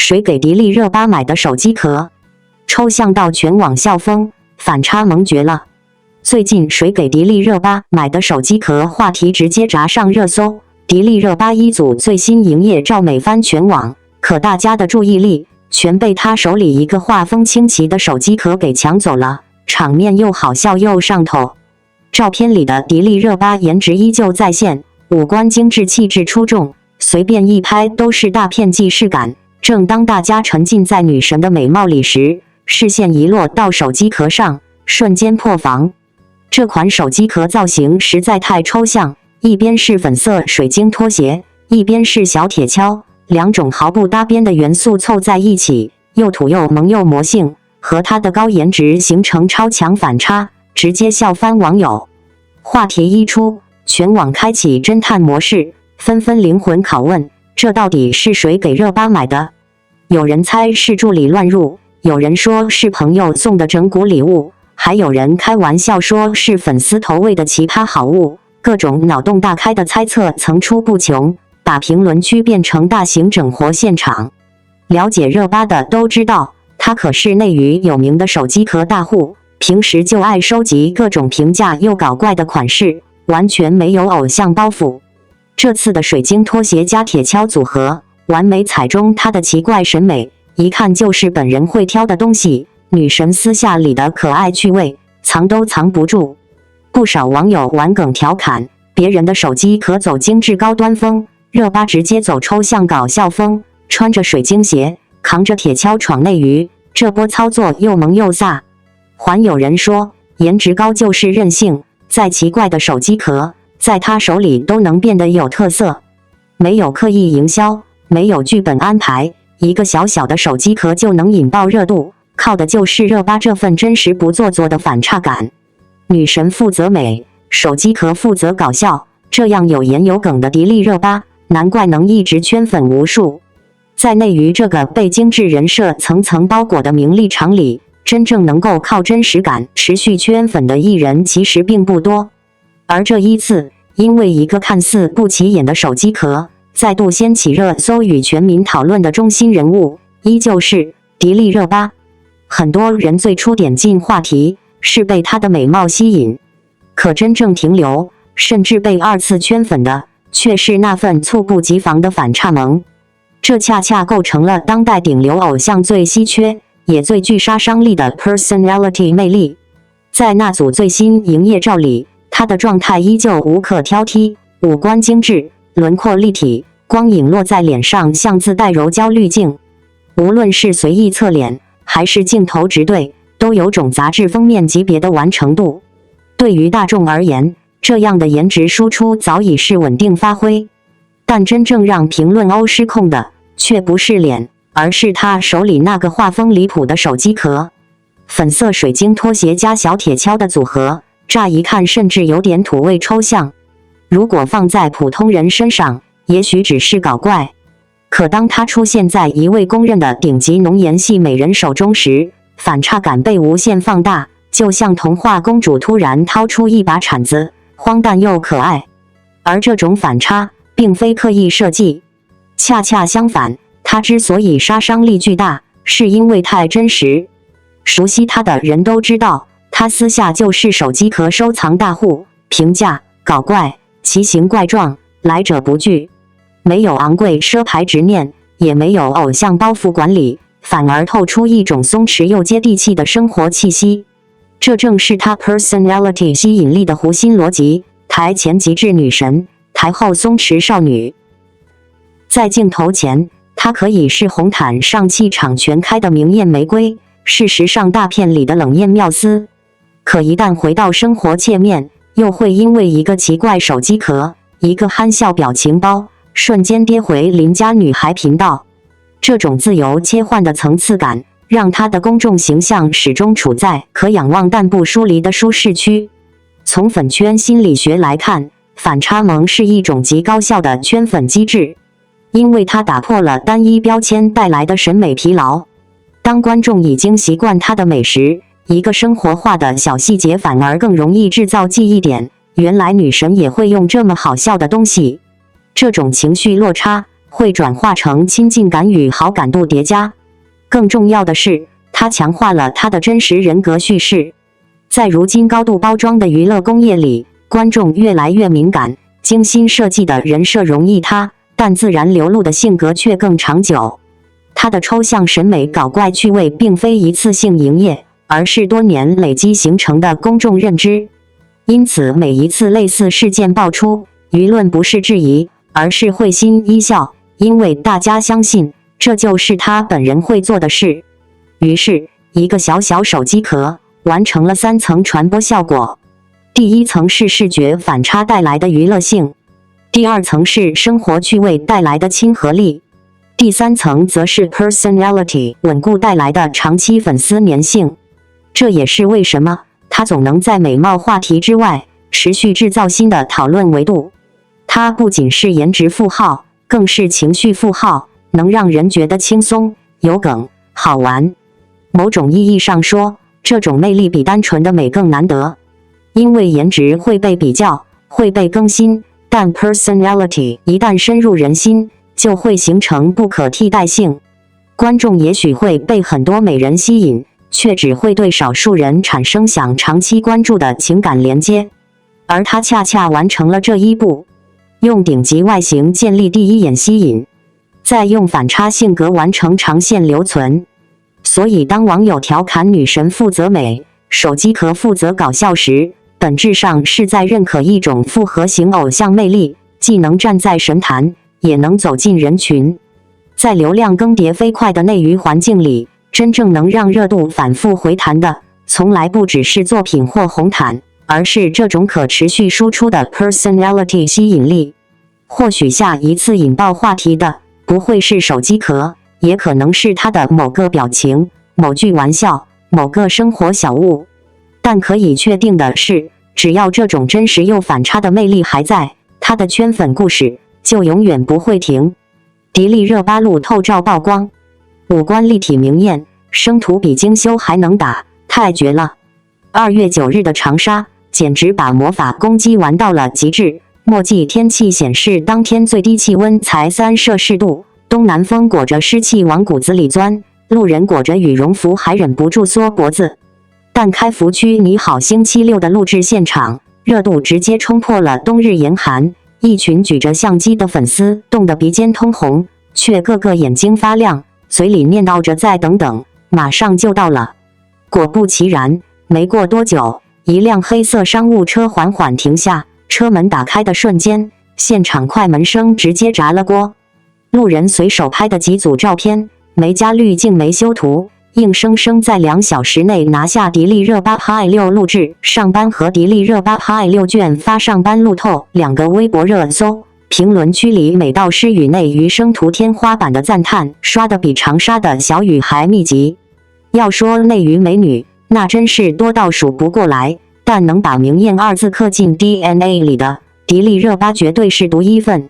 谁给迪丽热巴买的手机壳？抽象到全网笑疯，反差萌绝了。最近谁给迪丽热巴买的手机壳话题直接炸上热搜，迪丽热巴一组最新营业照美翻全网，可大家的注意力全被她手里一个画风清奇的手机壳给抢走了，场面又好笑又上头。照片里的迪丽热巴颜值依旧在线，五官精致，气质出众，随便一拍都是大片既视感。正当大家沉浸在女神的美貌里时，视线一落到手机壳上，瞬间破防。这款手机壳造型实在太抽象，一边是粉色水晶拖鞋，一边是小铁锹，两种毫不搭边的元素凑在一起，又土又萌又魔性，和它的高颜值形成超强反差，直接笑翻网友。话题一出，全网开启侦探模式，纷纷灵魂拷问：这到底是谁给热巴买的？有人猜是助理乱入，有人说是朋友送的整蛊礼物，还有人开玩笑说是粉丝投喂的奇葩好物。各种脑洞大开的猜测层出不穷，把评论区变成大型整活现场。了解热巴的都知道，她可是内娱有名的手机壳大户，平时就爱收集各种平价又搞怪的款式，完全没有偶像包袱。这次的水晶拖鞋加铁锹组合，完美踩中她的奇怪审美，一看就是本人会挑的东西。女神私下里的可爱趣味，藏都藏不住。不少网友玩梗调侃，别人的手机壳走精致高端风，热巴直接走抽象搞笑风，穿着水晶鞋，扛着铁锹闯内娱，这波操作又萌又飒。还有人说，颜值高就是任性，再奇怪的手机壳，在他手里都能变得有特色。没有刻意营销，没有剧本安排，一个小小的手机壳就能引爆热度，靠的就是热巴这份真实不做作的反差感。女神负责美，手机壳负责搞笑，这样有颜有梗的迪丽热巴，难怪能一直圈粉无数。在内娱这个被精致人设层层包裹的名利场里，真正能够靠真实感持续圈粉的艺人其实并不多。而这一次，因为一个看似不起眼的手机壳，再度掀起热搜与全民讨论的中心人物，依旧是迪丽热巴。很多人最初点进话题，是被她的美貌吸引，可真正停留，甚至被二次圈粉的，却是那份猝不及防的反差萌。这恰恰构成了当代顶流偶像最稀缺，也最具杀伤力的 personality 魅力。在那组最新营业照里，她的状态依旧无可挑剔，五官精致，轮廓立体，光影落在脸上像自带柔焦滤镜。无论是随意侧脸，还是镜头直对，都有种杂志封面级别的完成度。对于大众而言，这样的颜值输出早已是稳定发挥，但真正让评论欧失控的，却不是脸，而是他手里那个画风离谱的手机壳。粉色水晶拖鞋加小铁锹的组合，乍一看甚至有点土味抽象。如果放在普通人身上，也许只是搞怪。可当它出现在一位公认的顶级浓颜系美人手中时，反差感被无限放大，就像童话公主突然掏出一把铲子，荒诞又可爱。而这种反差并非刻意设计，恰恰相反，它之所以杀伤力巨大，是因为太真实。熟悉他的人都知道，他私下就是手机壳收藏大户，平价、搞怪、奇形怪状，来者不拒。没有昂贵奢牌执念，也没有偶像包袱管理，反而透出一种松弛又接地气的生活气息。这正是他 personality 吸引力的核心逻辑，台前极致女神，台后松弛少女。在镜头前，她可以是红毯上气场全开的明艳玫瑰，是时尚大片里的冷艳妙思。可一旦回到生活切面，又会因为一个奇怪手机壳，一个憨笑表情包，瞬间跌回邻家女孩频道。这种自由切换的层次感，让她的公众形象始终处在可仰望但不疏离的舒适区。从粉圈心理学来看，反差萌是一种极高效的圈粉机制，因为它打破了单一标签带来的审美疲劳。当观众已经习惯它的美时，一个生活化的小细节反而更容易制造记忆点。原来女神也会用这么好笑的东西。这种情绪落差会转化成亲近感与好感度叠加。更重要的是，它强化了他的真实人格叙事。在如今高度包装的娱乐工业里，观众越来越敏感，精心设计的人设容易塌，但自然流露的性格却更长久。他的抽象审美搞怪趣味并非一次性营业，而是多年累积形成的公众认知。因此每一次类似事件爆出，舆论不是质疑，而是会心一笑，因为大家相信这就是他本人会做的事。于是一个小小手机壳完成了3层传播效果。第一层是视觉反差带来的娱乐性，第二层是生活趣味带来的亲和力，第三层则是 personality 稳固带来的长期粉丝粘性。这也是为什么他总能在美貌话题之外持续制造新的讨论维度。他不仅是颜值符号，更是情绪符号，能让人觉得轻松、有梗、好玩。某种意义上说，这种魅力比单纯的美更难得。因为颜值会被比较，会被更新，但 personality 一旦深入人心，就会形成不可替代性。观众也许会被很多美人吸引，却只会对少数人产生想长期关注的情感连接。而他恰恰完成了这一步，用顶级外形建立第一眼吸引，再用反差性格完成长线留存。所以当网友调侃女神负责美，手机壳负责搞笑时，本质上是在认可一种复合型偶像魅力，既能站在神坛，也能走进人群。在流量更迭飞快的内娱环境里，真正能让热度反复回弹的，从来不只是作品或红毯，而是这种可持续输出的 personality 吸引力。或许下一次引爆话题的，不会是手机壳，也可能是他的某个表情、某句玩笑、某个生活小物。但可以确定的是，只要这种真实又反差的魅力还在，他的圈粉故事就永远不会停。迪丽热巴路透照曝光，五官立体明艳，生图比精修还能打，太绝了。2月9日的长沙，简直把魔法攻击玩到了极致。墨迹天气显示，当天最低气温才3摄氏度，东南风裹着湿气往骨子里钻，路人裹着羽绒服还忍不住缩脖子。但开服区你好星期六的录制现场，热度直接冲破了冬日严寒，一群举着相机的粉丝冻得鼻尖通红，却个个眼睛发亮，嘴里念叨着再等等，马上就到了。果不其然，没过多久，一辆黑色商务车缓缓停下，车门打开的瞬间，现场快门声直接炸了锅。路人随手拍的几组照片，没加滤镜没修图，硬生生在2小时内拿下迪丽热巴 Hi6 录制上班和迪丽热巴 Hi6 卷发上班路透2个微博热搜，评论区里每道诗语内余生图天花板的赞叹刷得比长沙的小雨还密集。要说内娱美女，那真是多到数不过来，但能把明艳2字刻进 DNA 里的，迪丽热巴绝对是独一份。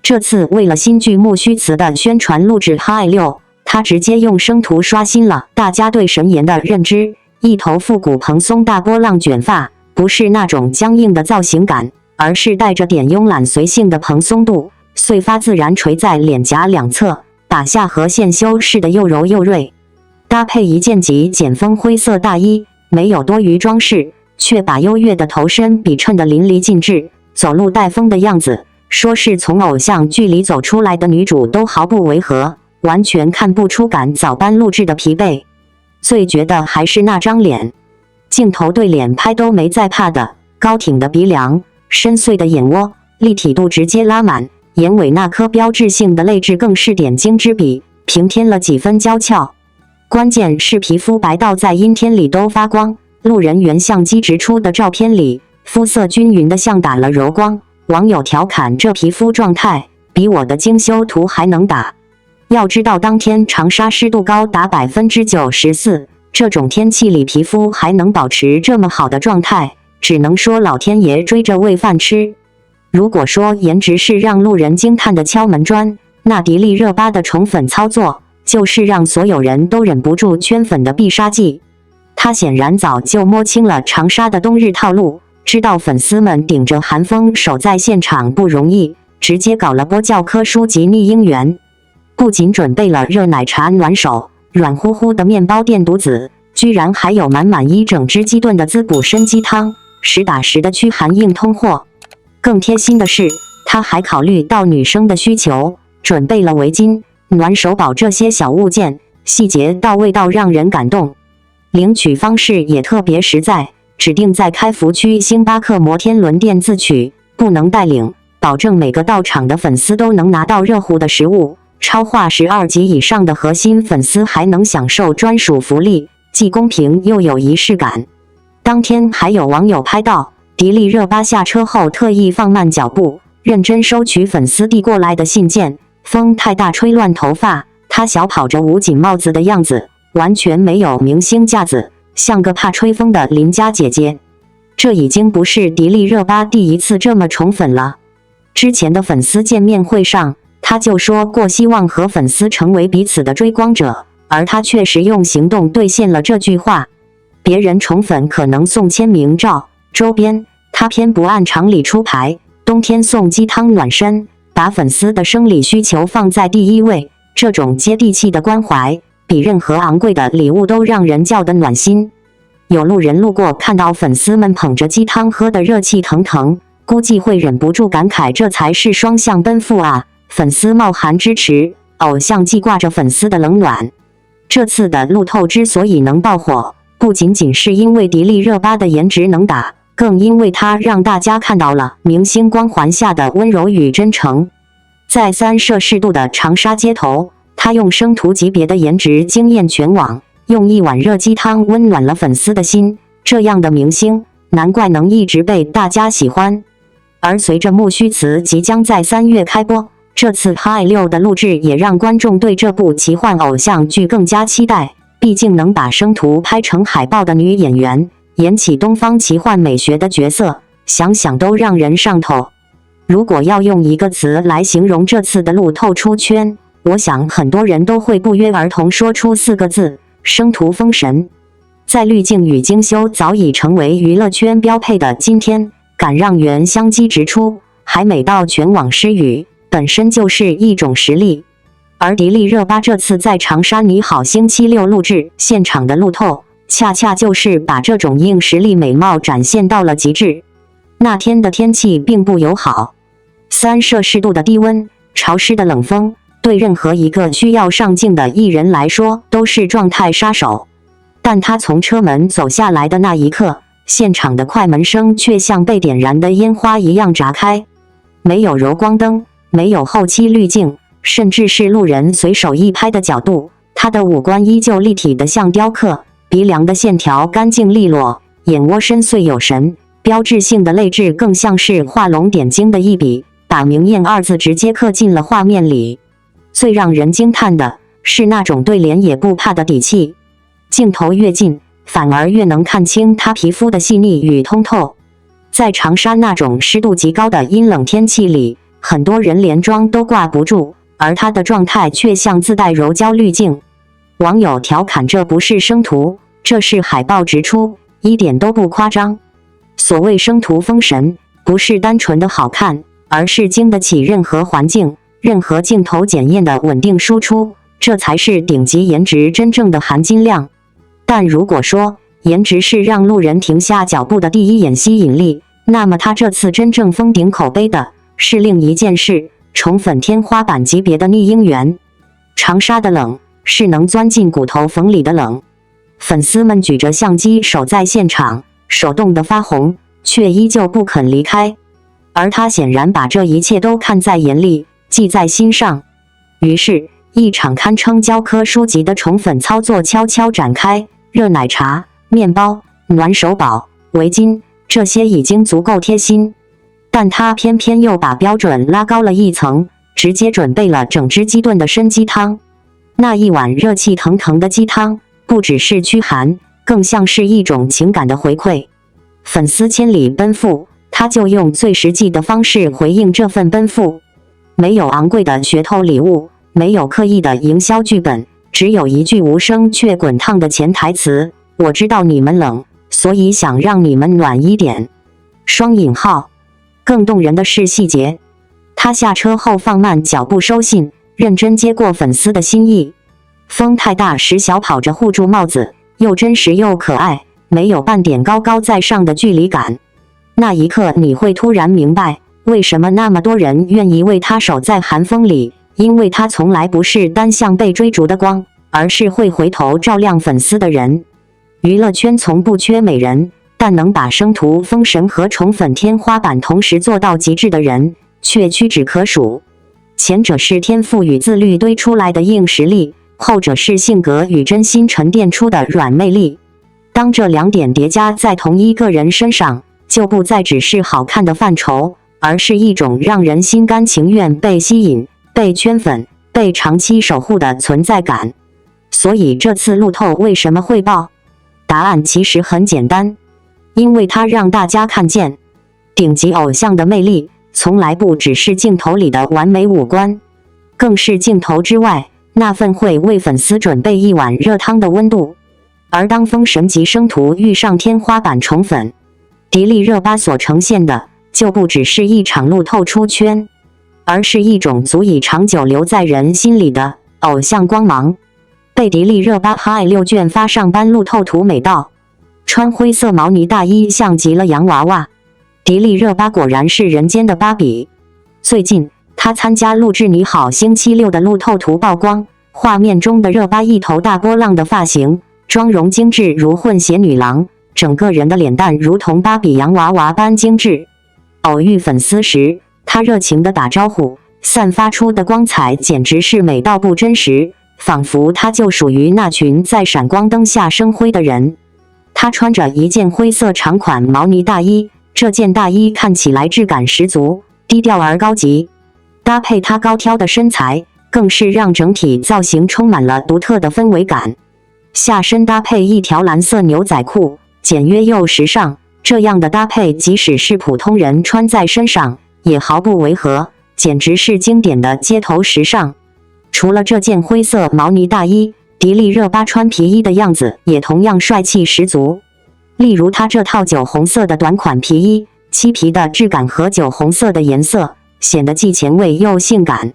这次为了新剧木须辞的宣传录制 Hi6，他直接用生图刷新了大家对神颜的认知，一头复古蓬松大波浪卷发，不是那种僵硬的造型感，而是带着点慵懒随性的蓬松度，碎发自然垂在脸颊两侧，把下颌线修饰得又柔又锐。搭配一件极简风灰色大衣，没有多余装饰，却把优越的头身比衬得淋漓尽致，走路带风的样子，说是从偶像剧里走出来的女主都毫不违和，完全看不出赶早班录制的疲惫。最绝的还是那张脸，镜头对脸拍都没在怕的，高挺的鼻梁，深邃的眼窝，立体度直接拉满，眼尾那颗标志性的泪痣更是点睛之笔，平添了几分娇俏。关键是皮肤白到在阴天里都发光，路人原相机直出的照片里，肤色均匀的像打了柔光。网友调侃这皮肤状态比我的精修图还能打。要知道当天长沙湿度高达94%，这种天气里皮肤还能保持这么好的状态，只能说老天爷追着喂饭吃。如果说颜值是让路人惊叹的敲门砖，那迪丽热巴的宠粉操作就是让所有人都忍不住圈粉的必杀技。她显然早就摸清了长沙的冬日套路，知道粉丝们顶着寒风守在现场不容易，直接搞了波教科书级逆婴园。不仅准备了热奶茶暖手、软乎乎的面包垫肚子，居然还有满满一整只鸡炖的滋补参鸡汤，实打实的驱寒硬通货。更贴心的是，他还考虑到女生的需求，准备了围巾、暖手宝这些小物件，细节到位到让人感动。领取方式也特别实在，指定在开福区星巴克摩天轮店自取，不能代领，保证每个到场的粉丝都能拿到热乎的食物。超话12级以上的核心粉丝还能享受专属福利，既公平又有仪式感。当天还有网友拍到迪丽热巴下车后特意放慢脚步，认真收取粉丝递过来的信件。风太大吹乱头发，她小跑着捂紧帽子的样子，完全没有明星架子，像个怕吹风的邻家姐姐。这已经不是迪丽热巴第一次这么宠粉了。之前的粉丝见面会上，他就说过希望和粉丝成为彼此的追光者，而他确实用行动兑现了这句话。别人宠粉可能送签名照、周边，他偏不按常理出牌，冬天送鸡汤暖身，把粉丝的生理需求放在第一位。这种接地气的关怀，比任何昂贵的礼物都让人叫得暖心。有路人路过看到粉丝们捧着鸡汤喝得热气腾腾，估计会忍不住感慨，这才是双向奔赴啊！粉丝冒寒支持，偶像记挂着粉丝的冷暖。这次的路透之所以能爆火，不仅仅是因为迪丽热巴的颜值能打，更因为她让大家看到了明星光环下的温柔与真诚。在3摄氏度的长沙街头，她用生图级别的颜值惊艳全网，用一碗热鸡汤温暖了粉丝的心。这样的明星，难怪能一直被大家喜欢。而随着木须辞即将在3月开播，这次 Hi6的录制也让观众对这部奇幻偶像剧更加期待。毕竟能把生图拍成海报的女演员，演起东方奇幻美学的角色，想想都让人上头。如果要用一个词来形容这次的路透出圈，我想很多人都会不约而同说出4个字：生图封神。在滤镜与精修早已成为娱乐圈标配的今天，敢让原香鸡直出，还美到全网失语，本身就是一种实力。而迪丽热巴这次在长沙你好星期6录制现场的路透，恰恰就是把这种硬实力美貌展现到了极致。那天的天气并不友好，3摄氏度的低温，潮湿的冷风，对任何一个需要上镜的艺人来说都是状态杀手。但他从车门走下来的那一刻，现场的快门声却像被点燃的烟花一样炸开。没有柔光灯，没有后期滤镜，甚至是路人随手一拍的角度，他的五官依旧立体的像雕刻，鼻梁的线条干净利落，眼窝深邃有神，标志性的泪痣更像是画龙点睛的一笔，把明艳2字直接刻进了画面里。最让人惊叹的是那种对脸也不怕的底气，镜头越近，反而越能看清他皮肤的细腻与通透。在长沙那种湿度极高的阴冷天气里，很多人连妆都挂不住，而他的状态却像自带柔焦滤镜。网友调侃这不是生图，这是海报直出，一点都不夸张。所谓生图封神，不是单纯的好看，而是经得起任何环境、任何镜头检验的稳定输出，这才是顶级颜值真正的含金量。但如果说颜值是让路人停下脚步的第一眼吸引力，那么他这次真正封顶口碑的是另一件事，宠粉天花板级别的逆婴园。长沙的冷是能钻进骨头缝里的冷，粉丝们举着相机守在现场，手冻得发红，却依旧不肯离开。而他显然把这一切都看在眼里，记在心上。于是，一场堪称教科书级的宠粉操作悄悄展开。热奶茶、面包、暖手宝、围巾，这些已经足够贴心，但他偏偏又把标准拉高了一层，直接准备了整只鸡炖的参鸡汤。那一碗热气腾腾的鸡汤，不只是驱寒，更像是一种情感的回馈。粉丝千里奔赴，他就用最实际的方式回应这份奔赴。没有昂贵的噱头礼物，没有刻意的营销剧本，只有一句无声却滚烫的潜台词：我知道你们冷，所以想让你们暖一点。双引号。更动人的是细节，他下车后放慢脚步收信，认真接过粉丝的心意。风太大时小跑着护住帽子，又真实又可爱，没有半点高高在上的距离感。那一刻你会突然明白，为什么那么多人愿意为他守在寒风里，因为他从来不是单向被追逐的光，而是会回头照亮粉丝的人。娱乐圈从不缺美人，但能把生图封神和宠粉天花板同时做到极致的人却屈指可数。前者是天赋与自律堆出来的硬实力，后者是性格与真心沉淀出的软魅力。当这两点叠加在同一个人身上，就不再只是好看的范畴，而是一种让人心甘情愿被吸引、被圈粉、被长期守护的存在感。所以这次路透为什么会爆？答案其实很简单，因为它让大家看见，顶级偶像的魅力从来不只是镜头里的完美五官，更是镜头之外那份会为粉丝准备一碗热汤的温度。而当封神级生图遇上天花板宠粉，迪丽热巴所呈现的就不只是一场路透出圈，而是一种足以长久留在人心里的偶像光芒。被迪丽热巴拍6卷发上班路透图美到，穿灰色毛呢大衣像极了洋娃娃。迪丽热巴果然是人间的芭比。最近她参加录制《你好星期六》的路透图曝光，画面中的热巴一头大波浪的发型，妆容精致如混血女郎，整个人的脸蛋如同芭比洋娃娃般精致。偶遇粉丝时，她热情地打招呼，散发出的光彩简直是美到不真实，仿佛她就属于那群在闪光灯下生辉的人。她穿着一件灰色长款毛呢大衣，这件大衣看起来质感十足，低调而高级，搭配她高挑的身材，更是让整体造型充满了独特的氛围感。下身搭配一条蓝色牛仔裤，简约又时尚，这样的搭配即使是普通人穿在身上也毫不违和，简直是经典的街头时尚。除了这件灰色毛呢大衣，迪丽热巴穿皮衣的样子也同样帅气十足。例如她这套酒红色的短款皮衣，漆皮的质感和酒红色的颜色显得既前卫又性感。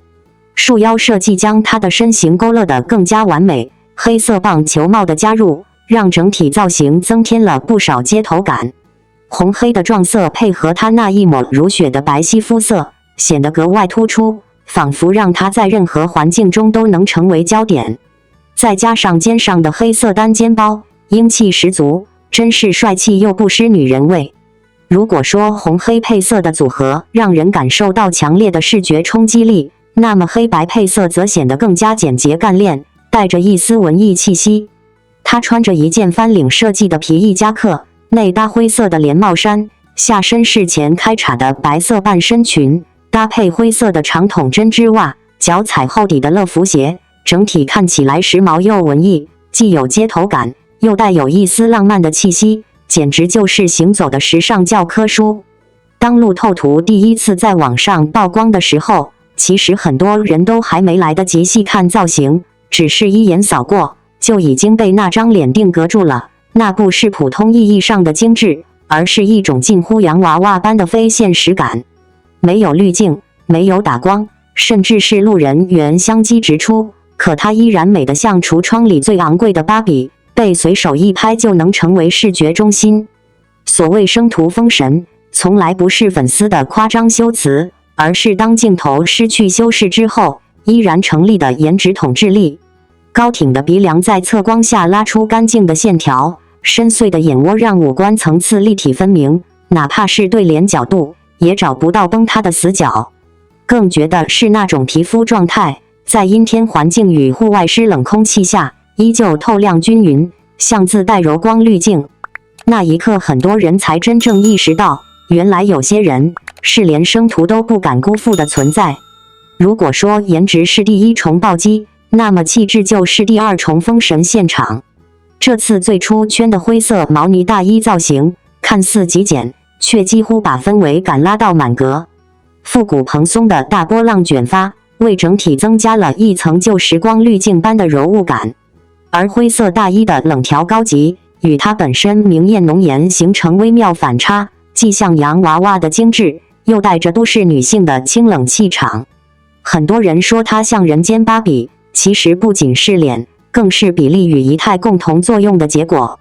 束腰设计将她的身形勾勒得更加完美，黑色棒球帽的加入让整体造型增添了不少街头感。红黑的撞色配合她那一抹如雪的白皙肤色，显得格外突出，仿佛让她在任何环境中都能成为焦点。再加上肩上的黑色单肩包，英气十足，真是帅气又不失女人味。如果说红黑配色的组合让人感受到强烈的视觉冲击力，那么黑白配色则显得更加简洁干练，带着一丝文艺气息。她穿着一件翻领设计的皮衣夹克，内搭灰色的连帽衫，下身是前开叉的白色半身裙，搭配灰色的长筒针织袜，脚踩厚底的乐福鞋，整体看起来时髦又文艺，既有街头感，又带有一丝浪漫的气息，简直就是行走的时尚教科书。当路透图第一次在网上曝光的时候，其实很多人都还没来得及细看造型，只是一眼扫过，就已经被那张脸定格住了。那不是普通意义上的精致，而是一种近乎洋娃娃般的非现实感。没有滤镜，没有打光，甚至是路人缘相机直出，可她依然美得像橱窗里最昂贵的芭比，被随手一拍就能成为视觉中心。所谓生图封神，从来不是粉丝的夸张修辞，而是当镜头失去修饰之后，依然成立的颜值统治力。高挺的鼻梁在侧光下拉出干净的线条，深邃的眼窝让五官层次立体分明，哪怕是对脸角度，也找不到崩塌的死角。更绝的是那种皮肤状态，在阴天环境与户外湿冷空气下，依旧透亮均匀，像自带柔光滤镜。那一刻，很多人才真正意识到，原来有些人是连生图都不敢辜负的存在。如果说颜值是第一重暴击，那么气质就是第二重封神现场。这次最出圈的灰色毛呢大衣造型，看似极简，却几乎把氛围感拉到满格。复古蓬松的大波浪卷发，为整体增加了一层旧时光滤镜般的柔雾感。而灰色大衣的冷调高级，与它本身明艳浓颜形成微妙反差，既像洋娃娃的精致，又带着都市女性的清冷气场。很多人说她像人间芭比，其实不仅是脸，更是比例与仪态共同作用的结果。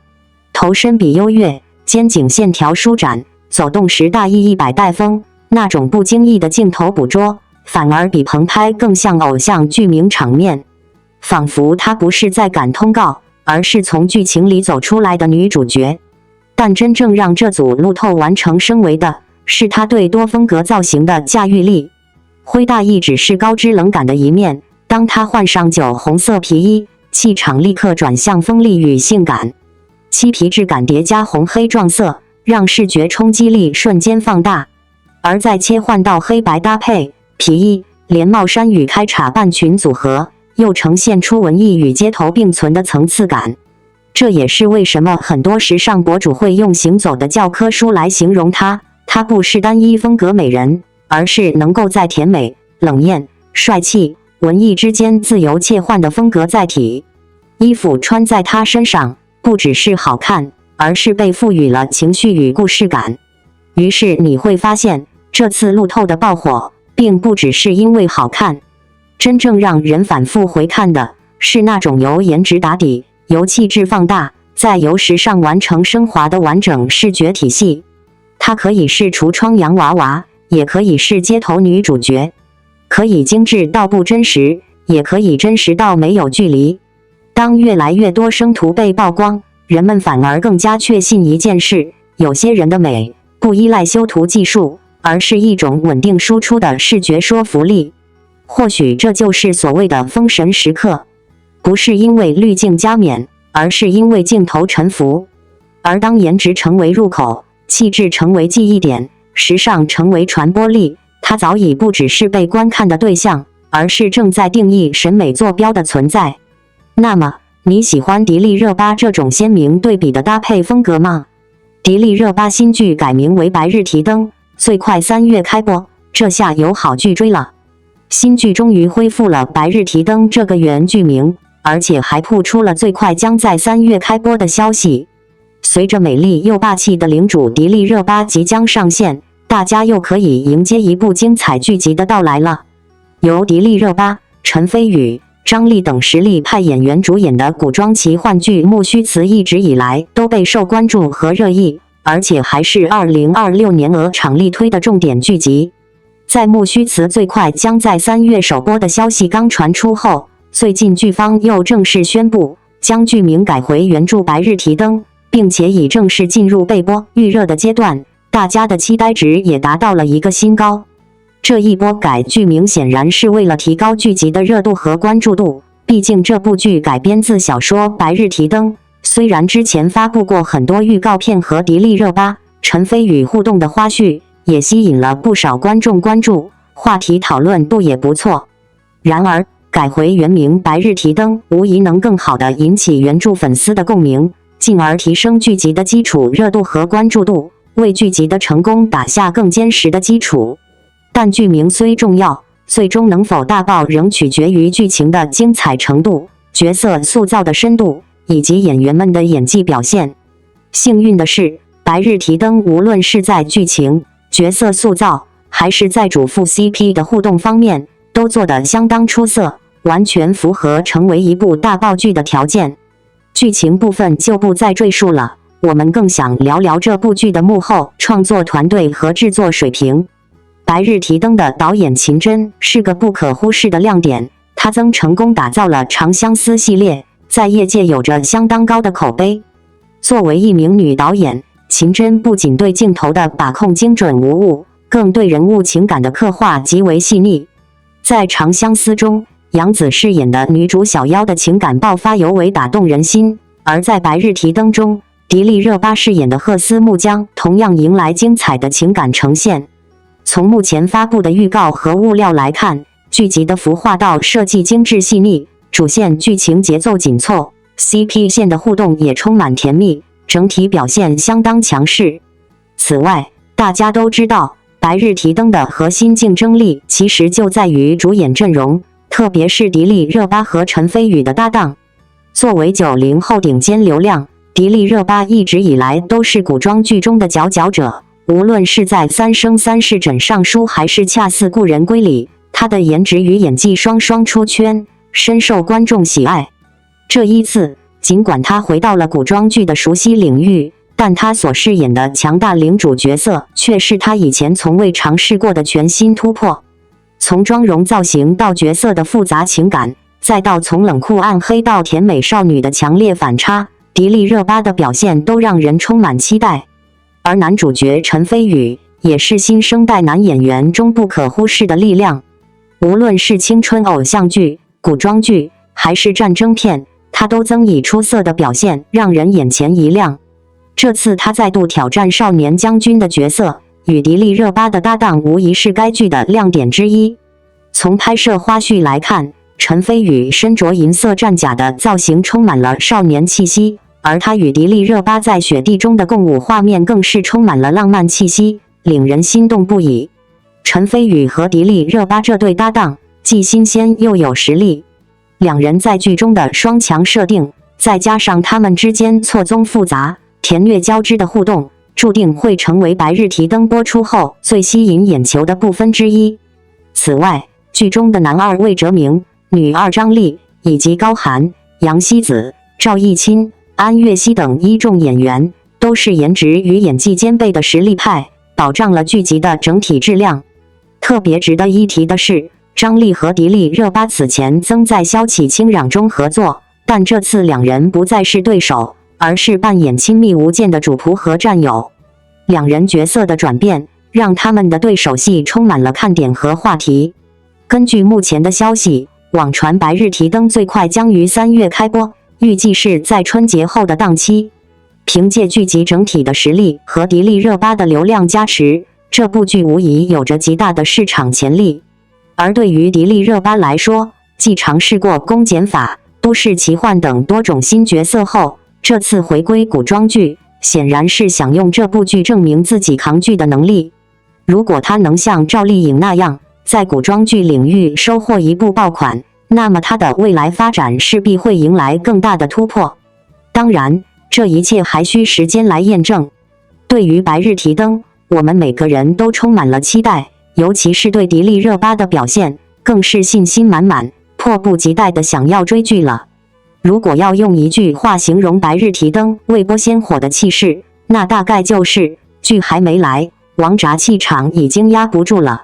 头身比优越，肩颈线条舒展，走动时大意一百带风，那种不经意的镜头捕捉，反而比棚拍更像偶像剧名场面。仿佛她不是在赶通告，而是从剧情里走出来的女主角。但真正让这组路透完成升维的，是她对多风格造型的驾驭力。灰大衣只是高知冷感的一面，当她换上酒红色皮衣，气场立刻转向锋利与性感。漆皮质感叠加红黑撞色，让视觉冲击力瞬间放大。而再切换到黑白搭配，皮衣连帽衫与开叉半裙组合，又呈现出文艺与街头并存的层次感。这也是为什么很多时尚博主会用行走的教科书来形容她。她不是单一风格美人，而是能够在甜美、冷艳、帅气、文艺之间自由切换的风格载体。衣服穿在她身上，不只是好看，而是被赋予了情绪与故事感。于是你会发现，这次路透的爆火，并不只是因为好看，真正让人反复回看的，是那种由颜值打底，由气质放大，再由时尚完成升华的完整视觉体系。它可以是橱窗洋娃娃，也可以是街头女主角，可以精致到不真实，也可以真实到没有距离。当越来越多生图被曝光，人们反而更加确信一件事：有些人的美不依赖修图技术，而是一种稳定输出的视觉说服力。或许这就是所谓的封神时刻，不是因为滤镜加冕，而是因为镜头臣服。而当颜值成为入口，气质成为记忆点，时尚成为传播力，它早已不只是被观看的对象，而是正在定义审美坐标的存在。那么，你喜欢迪丽热巴这种鲜明对比的搭配风格吗？迪丽热巴新剧改名为《白日提灯》，最快3月开播，这下有好剧追了。新剧终于恢复了《白日提灯》这个原剧名，而且还曝出了最快将在3月开播的消息。随着美丽又霸气的领主迪丽热巴即将上线，大家又可以迎接一部精彩剧集的到来了。由迪丽热巴、陈飞宇、张丽等实力派演员主演的古装奇幻剧《木须辞》一直以来都备受关注和热议，而且还是2026年鹅厂力推的重点剧集。在《木须辞》最快将在3月首播的消息刚传出后，最近剧方又正式宣布将剧名改回原著《白日提灯》，并且已正式进入备播预热的阶段，大家的期待值也达到了一个新高。这一波改剧名显然是为了提高剧集的热度和关注度，毕竟这部剧改编自小说《白日提灯》，虽然之前发布过很多预告片和迪丽热巴、陈飞宇互动的花絮，也吸引了不少观众关注，话题讨论度也不错。然而，改回原名《白日提灯》无疑能更好地引起原著粉丝的共鸣，进而提升剧集的基础热度和关注度，为剧集的成功打下更坚实的基础。但剧名虽重要，最终能否大爆仍取决于剧情的精彩程度、角色塑造的深度以及演员们的演技表现。幸运的是，《白日提灯》无论是在剧情、角色塑造，还是在主副 CP 的互动方面，都做得相当出色，完全符合成为一部大爆剧的条件。剧情部分就不再赘述了，我们更想聊聊这部剧的幕后创作团队和制作水平。白日提灯的导演秦真是个不可忽视的亮点，他曾成功打造了长相思系列，在业界有着相当高的口碑。作为一名女导演，秦真不仅对镜头的把控精准无误，更对人物情感的刻画极为细腻。在长相思中，杨紫饰演的女主小妖的情感爆发尤为打动人心，而在白日提灯中，迪丽热巴饰演的赫斯木江同样迎来精彩的情感呈现。从目前发布的预告和物料来看，剧集的服化道设计精致细腻，主线剧情节奏紧凑， CP 线的互动也充满甜蜜，整体表现相当强势。此外，大家都知道，白日提灯的核心竞争力其实就在于主演阵容，特别是迪丽热巴和陈飞宇的搭档。作为90后顶尖流量，迪丽热巴一直以来都是古装剧中的佼佼者，无论是在《三生三世枕上书》还是《恰似故人归》里，她的颜值与演技双双出圈，深受观众喜爱。这一次，尽管她回到了古装剧的熟悉领域，但她所饰演的强大领主角色却是她以前从未尝试过的全新突破。从妆容造型到角色的复杂情感，再到从冷酷暗黑到甜美少女的强烈反差，迪丽热巴的表现都让人充满期待。而男主角陈飞宇也是新生代男演员中不可忽视的力量。无论是青春偶像剧、古装剧，还是战争片，他都增以出色的表现，让人眼前一亮。这次他再度挑战少年将军的角色，与迪丽热巴的搭档无疑是该剧的亮点之一。从拍摄花絮来看，陈飞宇身着银色战甲的造型充满了少年气息，而他与迪丽热巴在雪地中的共舞画面更是充满了浪漫气息，令人心动不已。陈飞宇和迪丽热巴这对搭档既新鲜又有实力，两人在剧中的双强设定，再加上他们之间错综复杂、甜虐交织的互动，注定会成为《白日提灯》播出后最吸引眼球的部分之一。此外，剧中的男二魏哲鸣、女二张丽以及高寒、杨希子、赵艺钦、安岳熙等一众演员都是颜值与演技兼备的实力派，保障了剧集的整体质量。特别值得一提的是，张丽和迪丽热巴此前曾在《萧启清壤》中合作，但这次两人不再是对手，而是扮演亲密无间的主仆和战友。两人角色的转变，让他们的对手戏充满了看点和话题。根据目前的消息，网传《白日提灯》最快将于3月开播，预计是在春节后的档期。凭借剧集整体的实力和迪丽热巴的流量加持，这部剧无疑有着极大的市场潜力。而对于迪丽热巴来说，继尝试过公检法、都市奇幻等多种新角色后，这次回归古装剧，显然是想用这部剧证明自己扛剧的能力。如果她能像赵丽颖那样，在古装剧领域收获一部爆款，那么她的未来发展势必会迎来更大的突破。当然，这一切还需时间来验证。对于《白日提灯》，我们每个人都充满了期待，尤其是对迪丽热巴的表现，更是信心满满，迫不及待地想要追剧了。如果要用一句话形容《白日提灯》未播先火的气势，那大概就是剧还没来，王炸气场已经压不住了。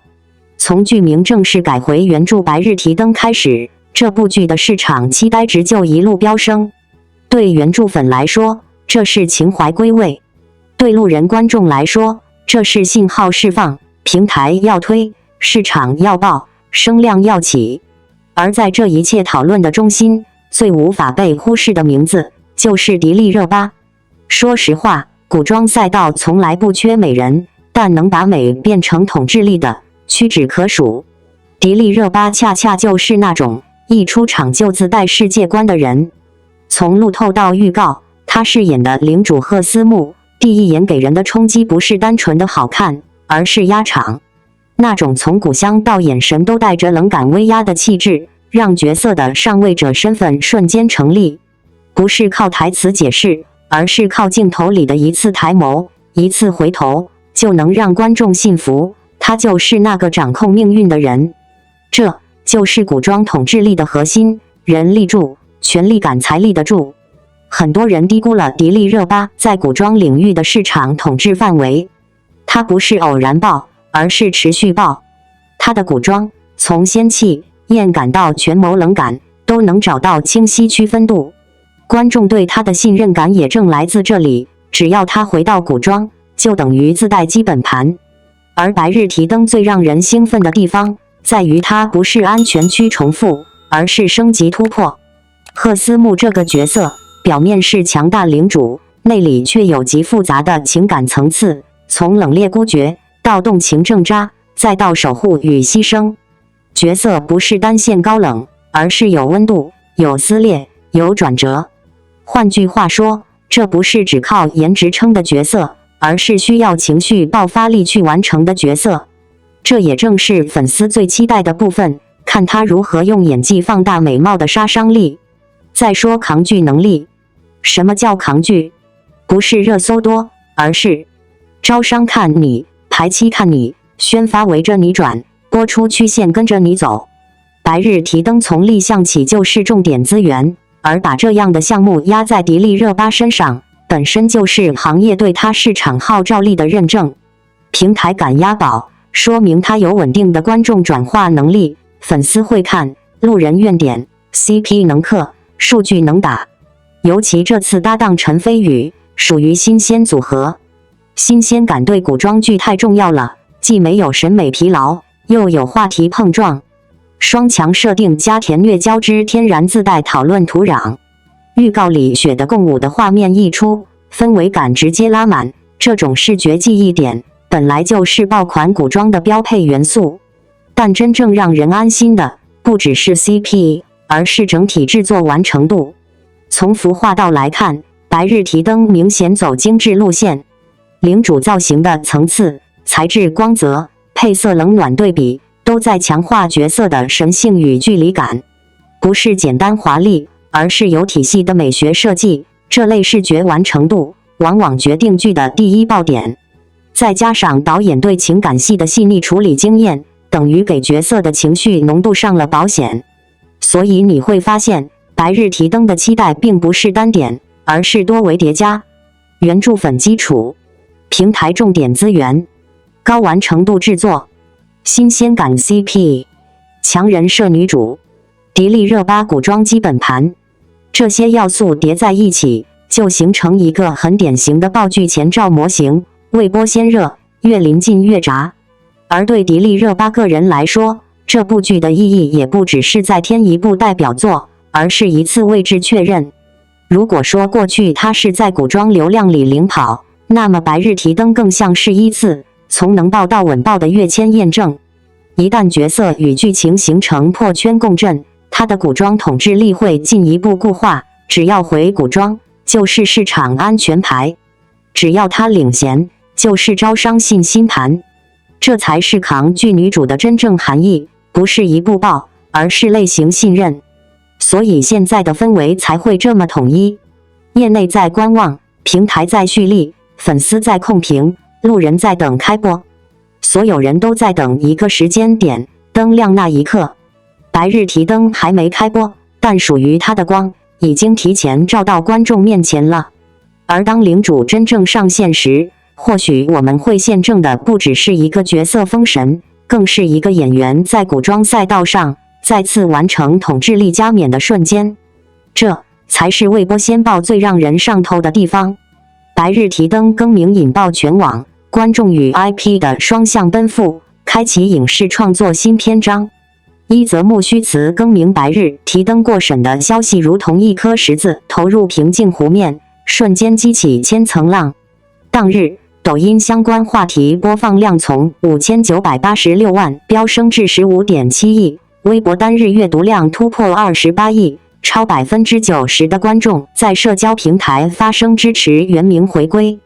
从剧名正式改回原著《白日提灯》开始，这部剧的市场期待值就一路飙升。对原著粉来说，这是情怀归位；对路人观众来说，这是信号释放，平台要推，市场要爆，声量要起。而在这一切讨论的中心，最无法被忽视的名字，就是迪丽热巴。说实话，古装赛道从来不缺美人，但能把美变成统治力的，屈指可数。迪丽热巴恰恰就是那种一出场就自带世界观的人。从路透到预告，她饰演的领主赫思慕，第一眼给人的冲击不是单纯的好看，而是压场。那种从骨香到眼神都带着冷感威压的气质，让角色的上位者身份瞬间成立。不是靠台词解释，而是靠镜头里的一次抬眸、一次回头，就能让观众信服，他就是那个掌控命运的人。这就是古装统治力的核心，人力柱，权力感财力的柱。很多人低估了迪丽热巴在古装领域的市场统治范围，她不是偶然爆，而是持续爆。她的古装从仙气、艳感到权谋冷感，都能找到清晰区分度。观众对她的信任感也正来自这里，只要她回到古装，就等于自带基本盘。而白日提灯最让人兴奋的地方，在于它不是安全区重复，而是升级突破。赫思慕这个角色，表面是强大领主，内里却有极复杂的情感层次，从冷冽孤绝到动情正渣，再到守护与牺牲。角色不是单线高冷，而是有温度、有撕裂、有转折。换句话说，这不是只靠颜值撑的角色，而是需要情绪爆发力去完成的角色。这也正是粉丝最期待的部分，看他如何用演技放大美貌的杀伤力。再说扛剧能力，什么叫扛剧？不是热搜多，而是招商看你，排期看你，宣发围着你转，播出曲线跟着你走。白日提灯从立项起就是重点资源，而把这样的项目压在迪丽热巴身上，本身就是行业对它市场号召力的认证。平台敢押宝，说明它有稳定的观众转化能力，粉丝会看，路人愿点， CP 能嗑，数据能打。尤其这次搭档陈飞宇，属于新鲜组合。新鲜感对古装剧太重要了，既没有审美疲劳，又有话题碰撞。双强设定加甜虐交织，天然自带讨论土壤。预告里血的共舞的画面一出，氛围感直接拉满，这种视觉记忆点本来就是爆款古装的标配元素。但真正让人安心的，不只是 CP， 而是整体制作完成度。从服化道来看，白日提灯明显走精致路线，领主造型的层次、材质、光泽、配色冷暖对比，都在强化角色的神性与距离感。不是简单华丽，而是有体系的美学设计。这类视觉完成度，往往决定剧的第一爆点。再加上导演对情感戏的细腻处理经验，等于给角色的情绪浓度上了保险。所以你会发现，白日提灯的期待并不是单点，而是多维叠加。原著粉基础，平台重点资源，高完成度制作，新鲜感 CP， 强人设女主，迪丽热巴古装基本盘，这些要素叠在一起，就形成一个很典型的爆剧前兆模型。未播先热，越临近越炸。而对迪丽热巴个人来说，这部剧的意义也不只是再添一部代表作，而是一次位置确认。如果说过去她是在古装流量里领跑，那么白日提灯更像是依次从能爆到稳爆的跃迁验证。一旦角色与剧情形成破圈共振，他的古装统治力会进一步固化。只要回古装，就是市场安全牌；只要他领衔，就是招商信心盘。这才是扛剧女主的真正含义，不是一部爆，而是类型信任。所以现在的氛围才会这么统一。业内在观望，平台在蓄力，粉丝在控评，路人在等开播。所有人都在等一个时间点，灯亮那一刻。白日提灯还没开播，但属于它的光已经提前照到观众面前了。而当领主真正上线时，或许我们会见证的不只是一个角色封神，更是一个演员在古装赛道上再次完成统治力加冕的瞬间。这才是未播先爆最让人上头的地方。白日提灯更名引爆全网，观众与 IP 的双向奔赴，开启影视创作新篇章。一则木须辞更名白日提灯过审的消息，如同一颗石子投入平静湖面，瞬间激起千层浪。当日，抖音相关话题播放量从5986万飙升至15.7亿，微博单日阅读量突破28亿，超90%的观众在社交平台发声支持原名回归。